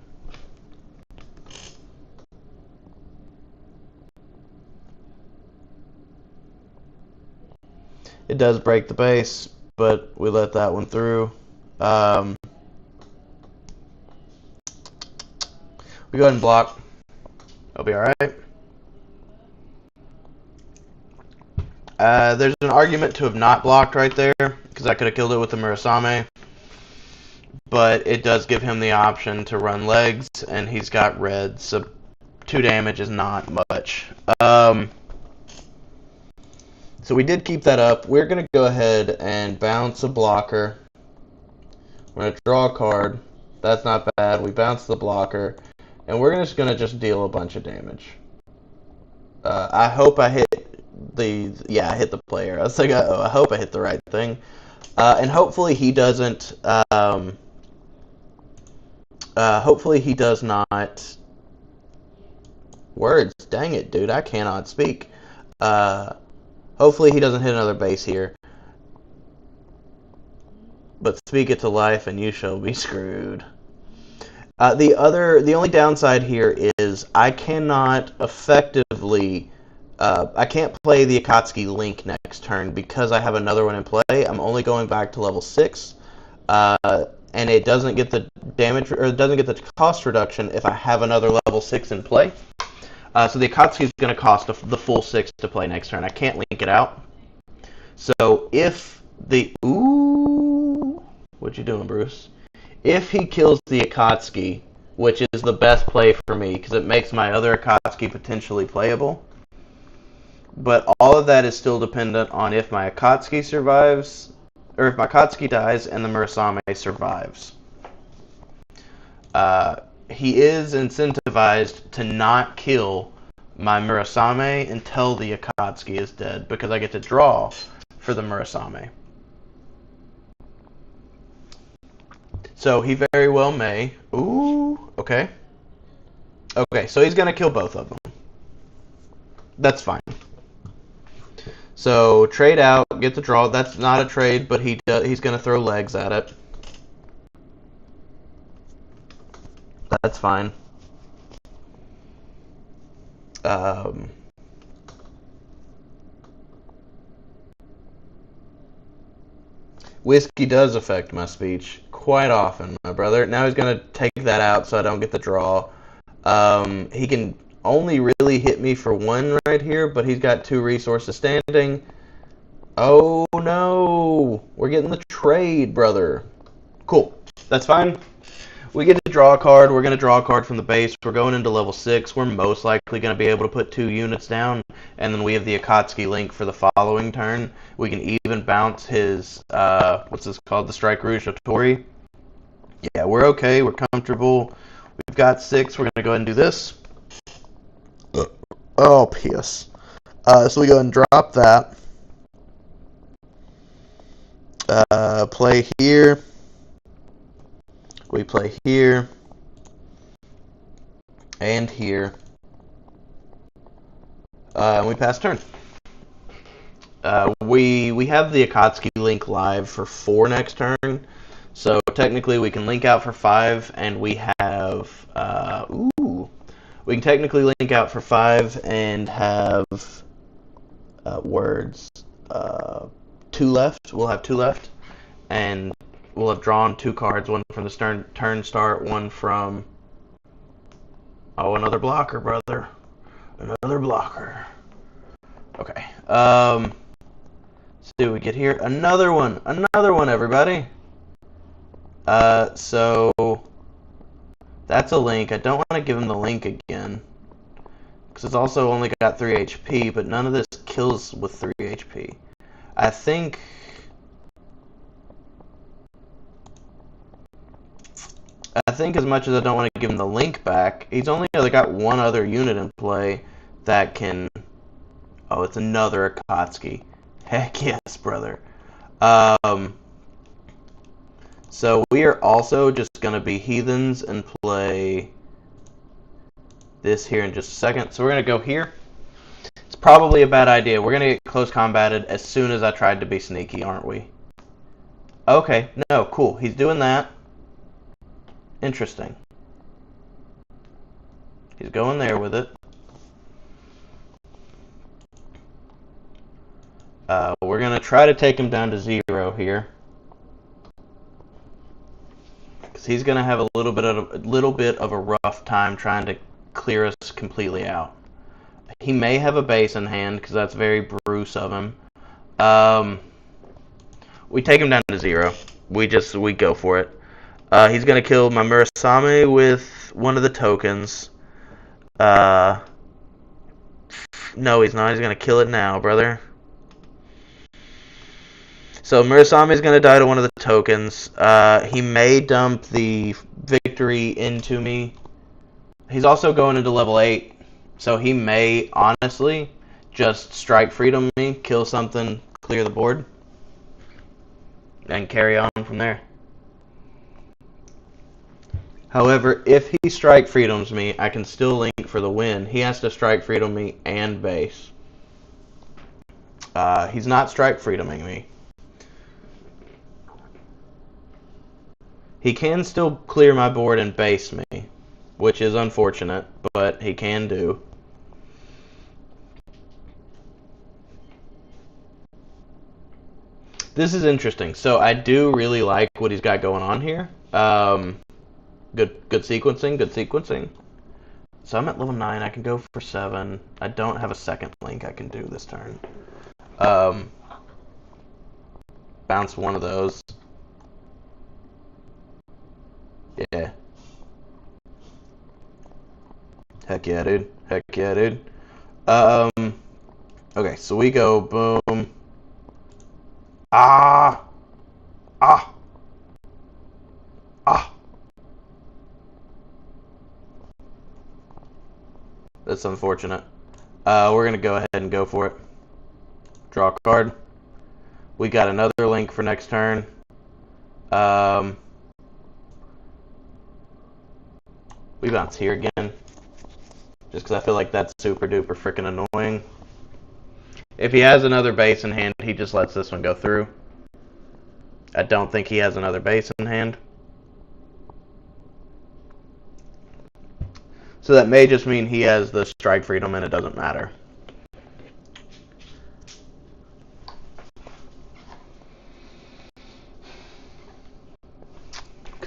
It does break the base, but we let that one through. We go ahead and block. I'll be alright. There's an argument to have not blocked right there, because I could have killed it with the Murasame. But it does give him the option to run legs, and he's got red, so 2 damage is not much. So we did keep that up. We're going to go ahead and bounce a blocker. We're going to draw a card. That's not bad. We bounce the blocker. And we're just going to just deal a bunch of damage. I hope I hit the... Yeah, I hit the player. I was like, uh-oh, I hope I hit the right thing. And hopefully he doesn't... hopefully he does not... Words. Dang it, dude. I cannot speak. Hopefully he doesn't hit another base here. But speak it to life and you shall be screwed. The only downside here is I cannot effectively... I can't play the Akatsuki Link next turn because I have another one in play. I'm only going back to level 6. And it doesn't get the damage, or it doesn't get the cost reduction if I have another level 6 in play. So the Akatsuki is going to cost the full 6 to play next turn. I can't link it out. So if the... Ooh... What you doing, Bruce? If he kills the Akatsuki, which is the best play for me, because it makes my other Akatsuki potentially playable. But all of that is still dependent on if my Akatsuki survives, or if my Akatsuki dies and the Murasame survives. He is incentivized to not kill my Murasame until the Akatsuki is dead, because I get to draw for the Murasame. So he very well may. Ooh, okay. Okay, so he's going to kill both of them. That's fine. So trade out, get the draw. That's not a trade, but he's going to throw legs at it. That's fine. Whiskey does affect my speech quite often, my brother. Now he's going to take that out so I don't get the draw. He can only really hit me for one right here, but he's got 2 resources standing. Oh no! We're getting the trade, brother. Cool. That's fine. We get to draw a card. We're going to draw a card from the base. We're going into level 6. We're most likely going to be able to put 2 units down. And then we have the Akatsuki link for the following turn. We can even bounce his, what's this called? The Strike Rouge of Tori. Yeah, we're okay. We're comfortable. We've got 6. We're going to go ahead and do this. Oh, piss. So we go and drop that. Play here. We play here, and here, and we pass turn. We have the Akatsuki link live for 4 next turn, so technically we can link out for 5, and we have, we can technically link out for 5 and have, words, 2 left, we'll have 2 left, and we'll have drawn 2 cards, one from the turn start, one from... Oh, another blocker, brother. Another blocker. Okay. Let's see what we get here. Another one. Another one, everybody. So... That's a link. I don't want to give him the link again. Because it's also only got 3 HP, but none of this kills with 3 HP. I think... as much as I don't want to give him the link back, he's only got 1 other unit in play that can... Oh, it's another Akatsuki. Heck yes, brother. So we are also just going to be heathens and play this here in just a second. So we're going to go here. It's probably a bad idea. We're going to get close combated as soon as I tried to be sneaky, aren't we? Okay, no, cool. He's doing that. Interesting. He's going there with it. We're going to try to take him down to 0 here. Because he's going to have a little bit of a rough time trying to clear us completely out. He may have a base in hand, because that's very Bruce of him. We take him down to 0. We go for it. He's going to kill my Murasame with one of the tokens. No, he's not. He's going to kill it now, brother. So Murasame is going to die to one of the tokens. He may dump the victory into me. He's also going into level 8. So he may, honestly, just strike freedom me, kill something, clear the board, and carry on from there. However, if he strike freedoms me, I can still link for the win. He has to strike freedom me and base. He's not strike freedoming me. He can still clear my board and base me, which is unfortunate, but he can do. This is interesting. So I do really like what he's got going on here. Good sequencing, good sequencing. So I'm at level 9, I can go for 7. I don't have a second link I can do this turn. Bounce one of those. Yeah. Heck yeah, dude. Heck yeah, dude. Okay, so we go, boom. Ah! That's unfortunate. We're going to go ahead and go for it. Draw a card. We got another link for next turn. We bounce here again. Just because I feel like that's super duper freaking annoying. If he has another base in hand, he just lets this one go through. I don't think he has another base in hand. So that may just mean he has the strike freedom and it doesn't matter.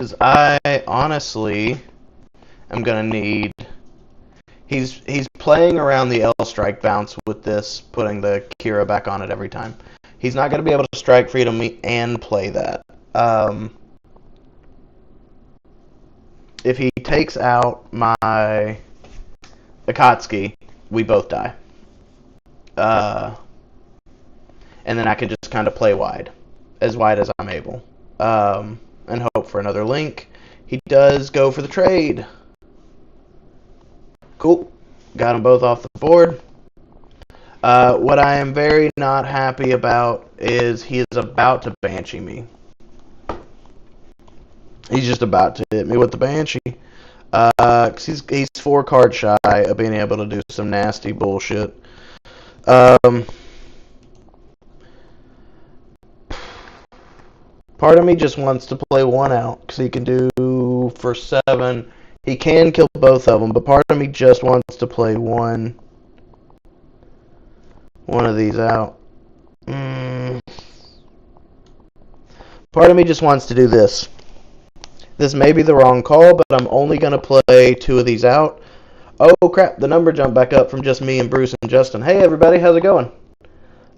Because I honestly am going to need... He's playing around the L strike bounce with this, putting the Kira back on it every time. He's not going to be able to strike freedom me and play that. If he takes out my Akatsuki, we both die. And then I can just kind of play wide as I'm able. And hope for another link. He does go for the trade. Cool. Got them both off the board. What I am very not happy about is he is about to Banshee me. He's just about to hit me with the Banshee. 'Cause he's 4 cards shy of being able to do some nasty bullshit. Part of me just wants to play one out, because he can do for 7. He can kill both of them, but part of me just wants to play one of these out. Part of me just wants to do this. This may be the wrong call, but I'm only going to play 2 of these out. Oh crap, the number jumped back up from just me and Bruce and Justin. Hey everybody, how's it going?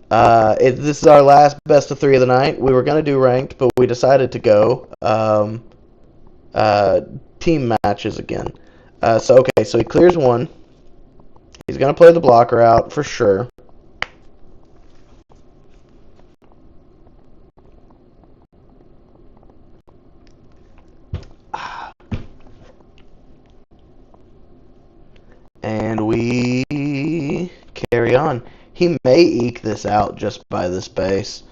This is our last best of 3 of the night. We were going to do ranked, but we decided to go team matches again. So he clears 1. He's going to play the blocker out for sure. And we carry on. He may eke this out just by this base.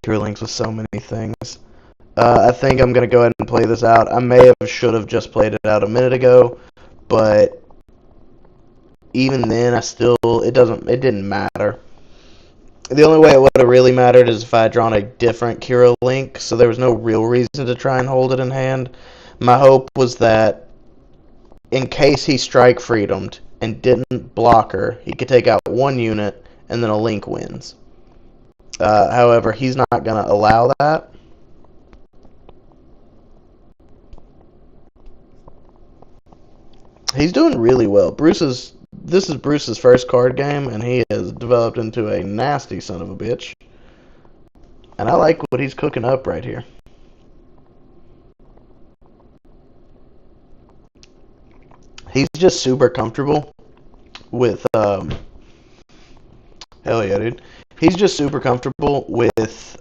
Cure links with so many things. I think I'm going to go ahead and play this out. I should have just played it out a minute ago, but even then, it didn't matter. The only way it would have really mattered is if I had drawn a different Kira link, so there was no real reason to try and hold it in hand. My hope was that in case he strike freedomed and didn't block her, he could take out 1 unit and then a link wins. However, he's not going to allow that. He's doing really well. This is Bruce's first card game, and he has developed into a nasty son of a bitch. And I like what he's cooking up right here. He's just super comfortable with, hell yeah, dude. He's just super comfortable with,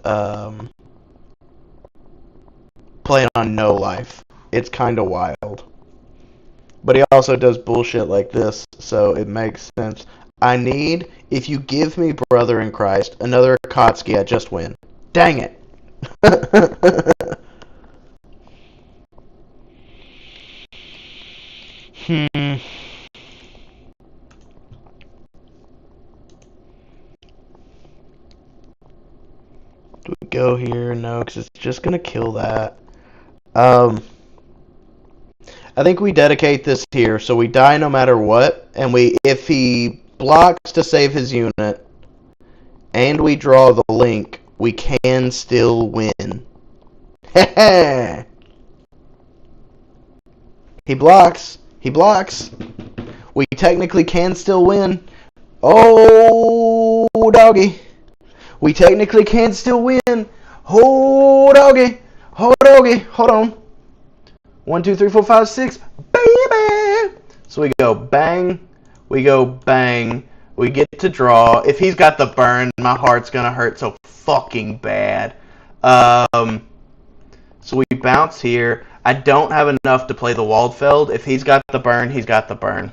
playing on no life. It's kind of wild. But he also does bullshit like this, so it makes sense. If you give me Brother in Christ, another Akatsuki, I just win. Dang it! Do we go here? No, because it's just going to kill that. I think we dedicate this here, so we die no matter what, and if he blocks to save his unit, and we draw the link, we can still win. He blocks. We technically can still win. Oh, doggy. We technically can still win. Oh, doggy. Oh, doggy. Hold on. 1, 2, 3, 4, 5, 6. Baby! So we go bang. We go bang. We get to draw. If he's got the burn, my heart's going to hurt so fucking bad. So we bounce here. I don't have enough to play the Waldfeld. If he's got the burn, he's got the burn.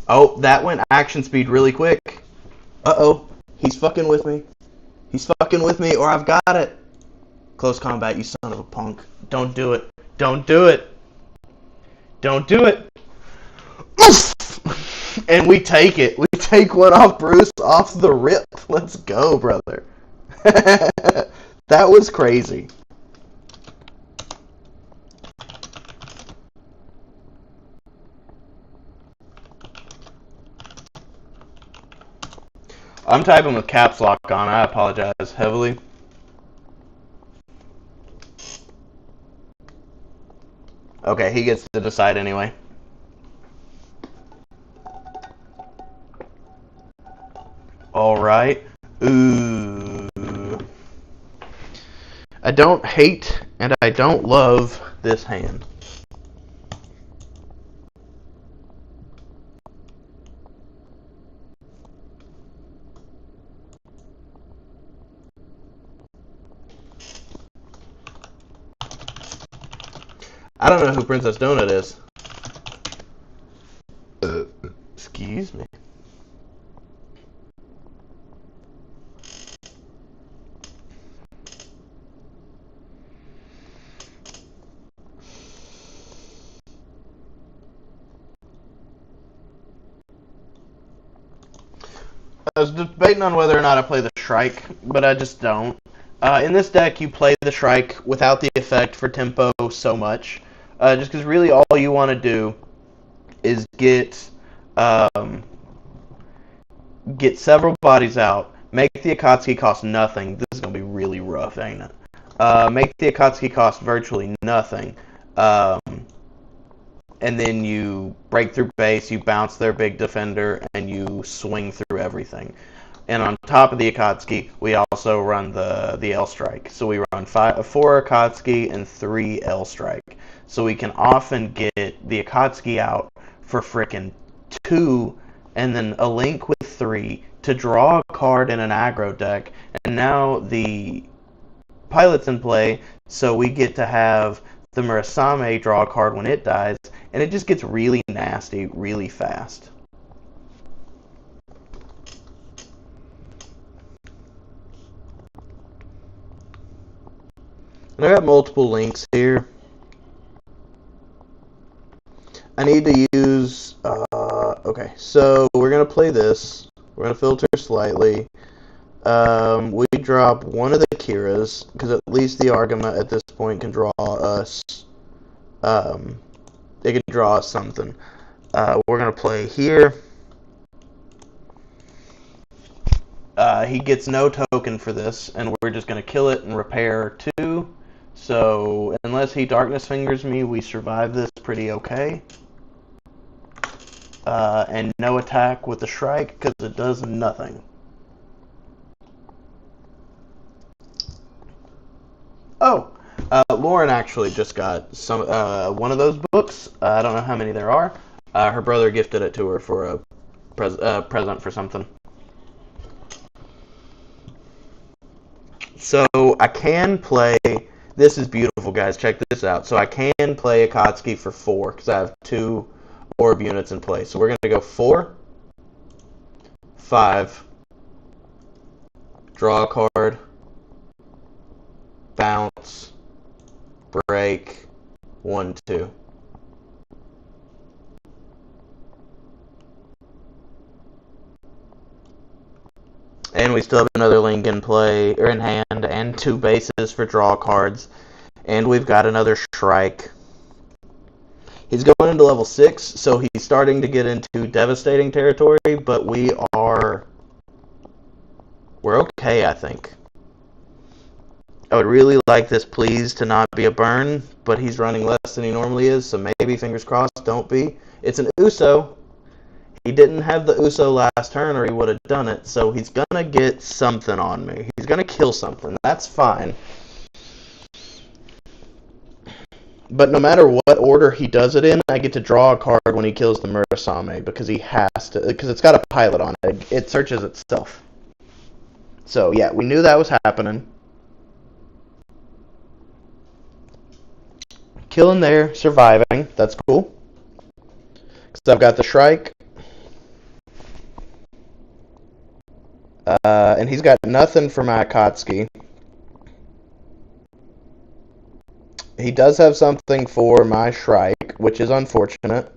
Oh, that went action speed really quick. Uh-oh. He's fucking with me. He's fucking with me, or I've got it. Close combat, you son of a punk. Don't do it. Don't do it. Don't do it. Oof! And we take it. We take one off Bruce off the rip. Let's go, brother. That was crazy. I'm typing with caps lock on. I apologize heavily. Okay, he gets to decide anyway. Alright. Ooh. I don't hate and I don't love this hand. I don't know who Princess Donut is. Excuse me. I was debating on whether or not I play the Shrike, but I just don't. In this deck, you play the Shrike without the effect for tempo so much. Just because really all you want to do is um, get several bodies out, make the Akatsuki cost nothing. This is going to be really rough, ain't it? Make the Akatsuki cost virtually nothing. And then you break through base, you bounce their big defender, and you swing through everything. And on top of the Akatsuki, we also run the L Strike. So we run 4 Akatsuki and 3 L Strike. So we can often get the Akatsuki out for frickin' 2, and then a link with 3 to draw a card in an aggro deck. And now the pilot's in play, so we get to have the Murasame draw a card when it dies, and it just gets really nasty really fast. And I got multiple links here. I need to use, okay, so we're going to play this. We're going to filter slightly. We drop one of the Kiras, because at least the Argama at this point can draw us, it can draw us something. We're going to play here. He gets no token for this, and we're just going to kill it and repair 2. So, unless he Darkness Fingers me, we survive this pretty okay. And no attack with the Shrike, because it does nothing. Oh, Lauren actually just got some one of those books. I don't know how many there are. Her brother gifted it to her for a present for something. So I can play. This is beautiful, guys. Check this out. So I can play Akatsuki for 4 because I have 2 orb units in play. So we're going to go 4, 5, draw a card, bounce, break, 1, 2. And we still have another link in play, or in hand, and 2 bases for draw cards. And we've got another Shrike. He's going into level 6, so he's starting to get into devastating territory, but we're okay, I think. I would really like this please to not be a burn, but he's running less than he normally is, so maybe, fingers crossed, don't be. It's an Uso. He didn't have the Uso last turn or he would have done it, so he's going to get something on me. He's going to kill something. That's fine. But no matter what order he does it in, I get to draw a card when he kills the Murasame because he has to, because it's got a pilot on it. It searches itself. So yeah, we knew that was happening. Killing there, surviving. That's cool. Because I've got the Shrike. And he's got nothing for my Akatsuki. He does have something for my Shrike, which is unfortunate.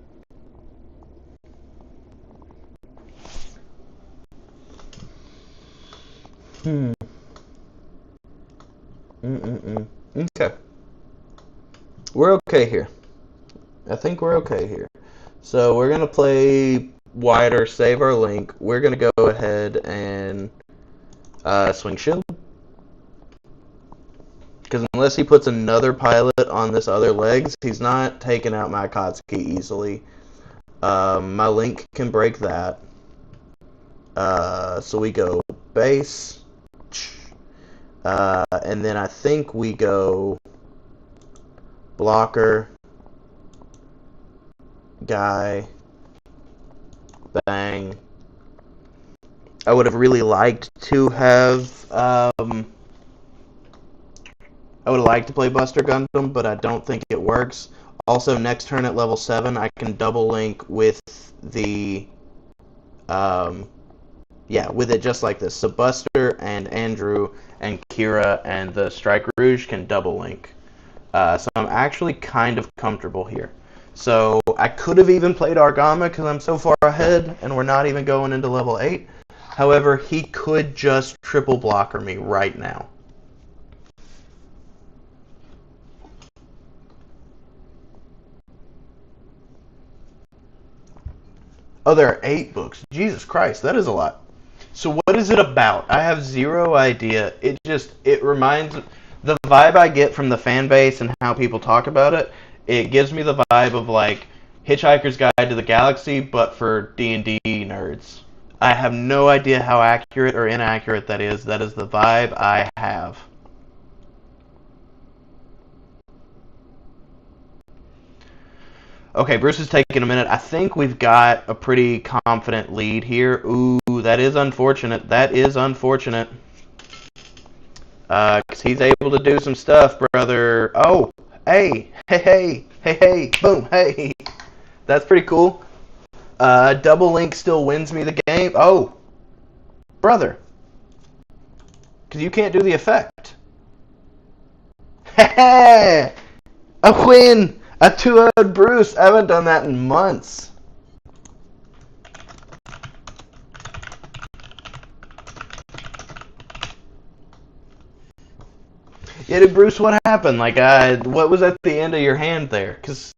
Okay. We're okay here. I think we're okay here. So we're going to play wider, save our link. We're going to go ahead and swing shield. Because unless he puts another pilot on this other legs, he's not taking out my Akatsuki easily. My link can break that. So we go base. And then I think we go blocker, guy, bang. I would have really liked to have, I would have liked to play Buster Gundam, but I don't think it works. Also, next turn at level 7, I can double link with the, with it just like this. So Buster and Andrew and Kira and the Strike Rouge can double link. So I'm actually kind of comfortable here. So I could have even played Argama because I'm so far ahead and we're not even going into level 8. However, he could just triple blocker me right now. Oh, there are 8 books. Jesus Christ, that is a lot. So what is it about? I have zero idea. It reminds, the vibe I get from the fan base and how people talk about it, it gives me the vibe of like Hitchhiker's Guide to the Galaxy, but for D&D nerds. I have no idea how accurate or inaccurate that is. That is the vibe I have. Okay, Bruce is taking a minute. I think we've got a pretty confident lead here. Ooh, that is unfortunate. That is unfortunate. Because he's able to do some stuff, brother. Oh, hey, boom, hey. That's pretty cool. Double Link still wins me the game. Oh, brother. Because you can't do the effect. Hey, a win! A 2-0'd Bruce. I haven't done that in months. Yeah, dude, Bruce, what happened? Like, what was at the end of your hand there? Because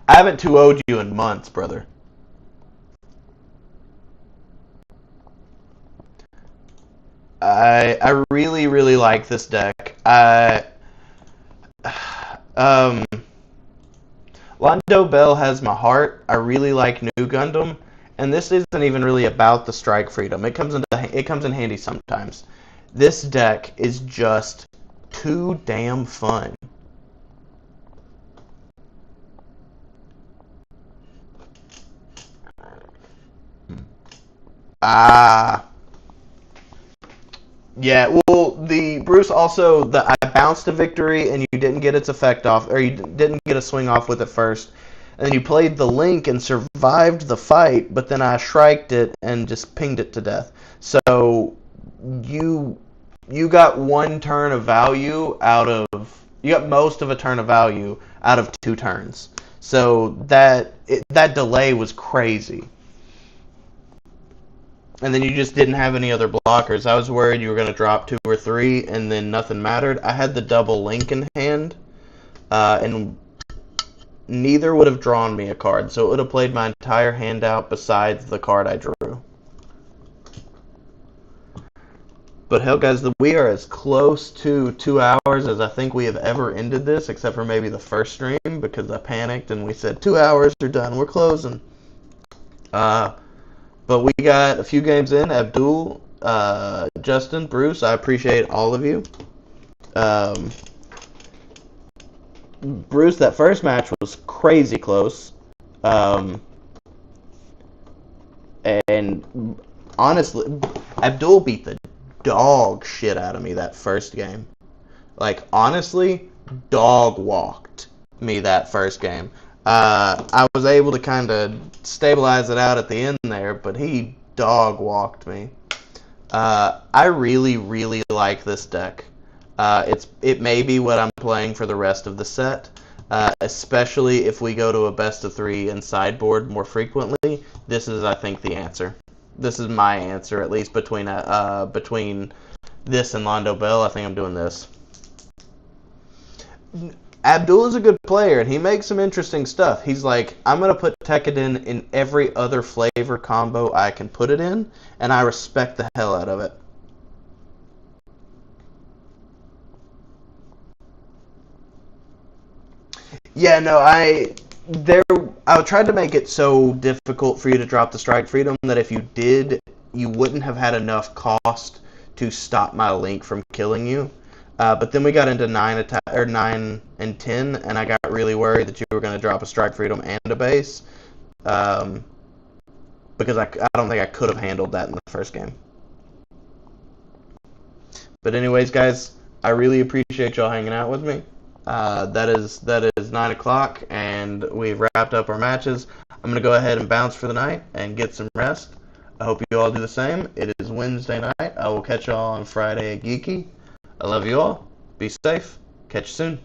I haven't 2-0'd you in months, brother. I really, really like this deck. Londo Bell has my heart. I really like New Gundam, and this isn't even really about the strike freedom. It comes in handy sometimes. This deck is just too damn fun. Yeah, well, the Bruce also, I bounced a victory and you didn't get its effect off, or you didn't get a swing off with it first. And then you played the Link and survived the fight, but then I shriked it and just pinged it to death. So you got one turn of value you got most of a turn of value out of 2 turns. So that delay was crazy. And then you just didn't have any other blockers. I was worried you were going to drop 2 or 3, and then nothing mattered. I had the double Link in hand, and neither would have drawn me a card. So it would have played my entire hand out besides the card I drew. But hell, guys, we are as close to 2 hours as I think we have ever ended this, except for maybe the first stream, because I panicked and we said 2 hours are done, we're closing. But we got a few games in. Abdul, Justin, Bruce, I appreciate all of you. Bruce, that first match was crazy close. And honestly, Abdul beat the dog shit out of me that first game. Like, honestly, dog walked me that first game. I was able to kind of stabilize it out at the end there, but he dog walked me. I really, really like this deck. It may be what I'm playing for the rest of the set, especially if we go to a best of 3 and sideboard more frequently. This is, I think, the answer. This is my answer, at least between this and Londo Bell. I think I'm doing this. Abdul is a good player, and he makes some interesting stuff. He's like, I'm going to put Tekkadan in every other flavor combo I can put it in, and I respect the hell out of it. Yeah, no, I tried to make it so difficult for you to drop the Strike Freedom that if you did, you wouldn't have had enough cost to stop my Link from killing you. But then we got into 9 and 10, and I got really worried that you were going to drop a Strike Freedom and a base, um, because I don't think I could have handled that in the first game. But anyways, guys, I really appreciate y'all hanging out with me. That is 9 o'clock, and we've wrapped up our matches. I'm gonna go ahead and bounce for the night and get some rest. I hope you all do the same. It is Wednesday night. I will catch y'all on Friday at Geeky. I love you all. Be safe. Catch you soon.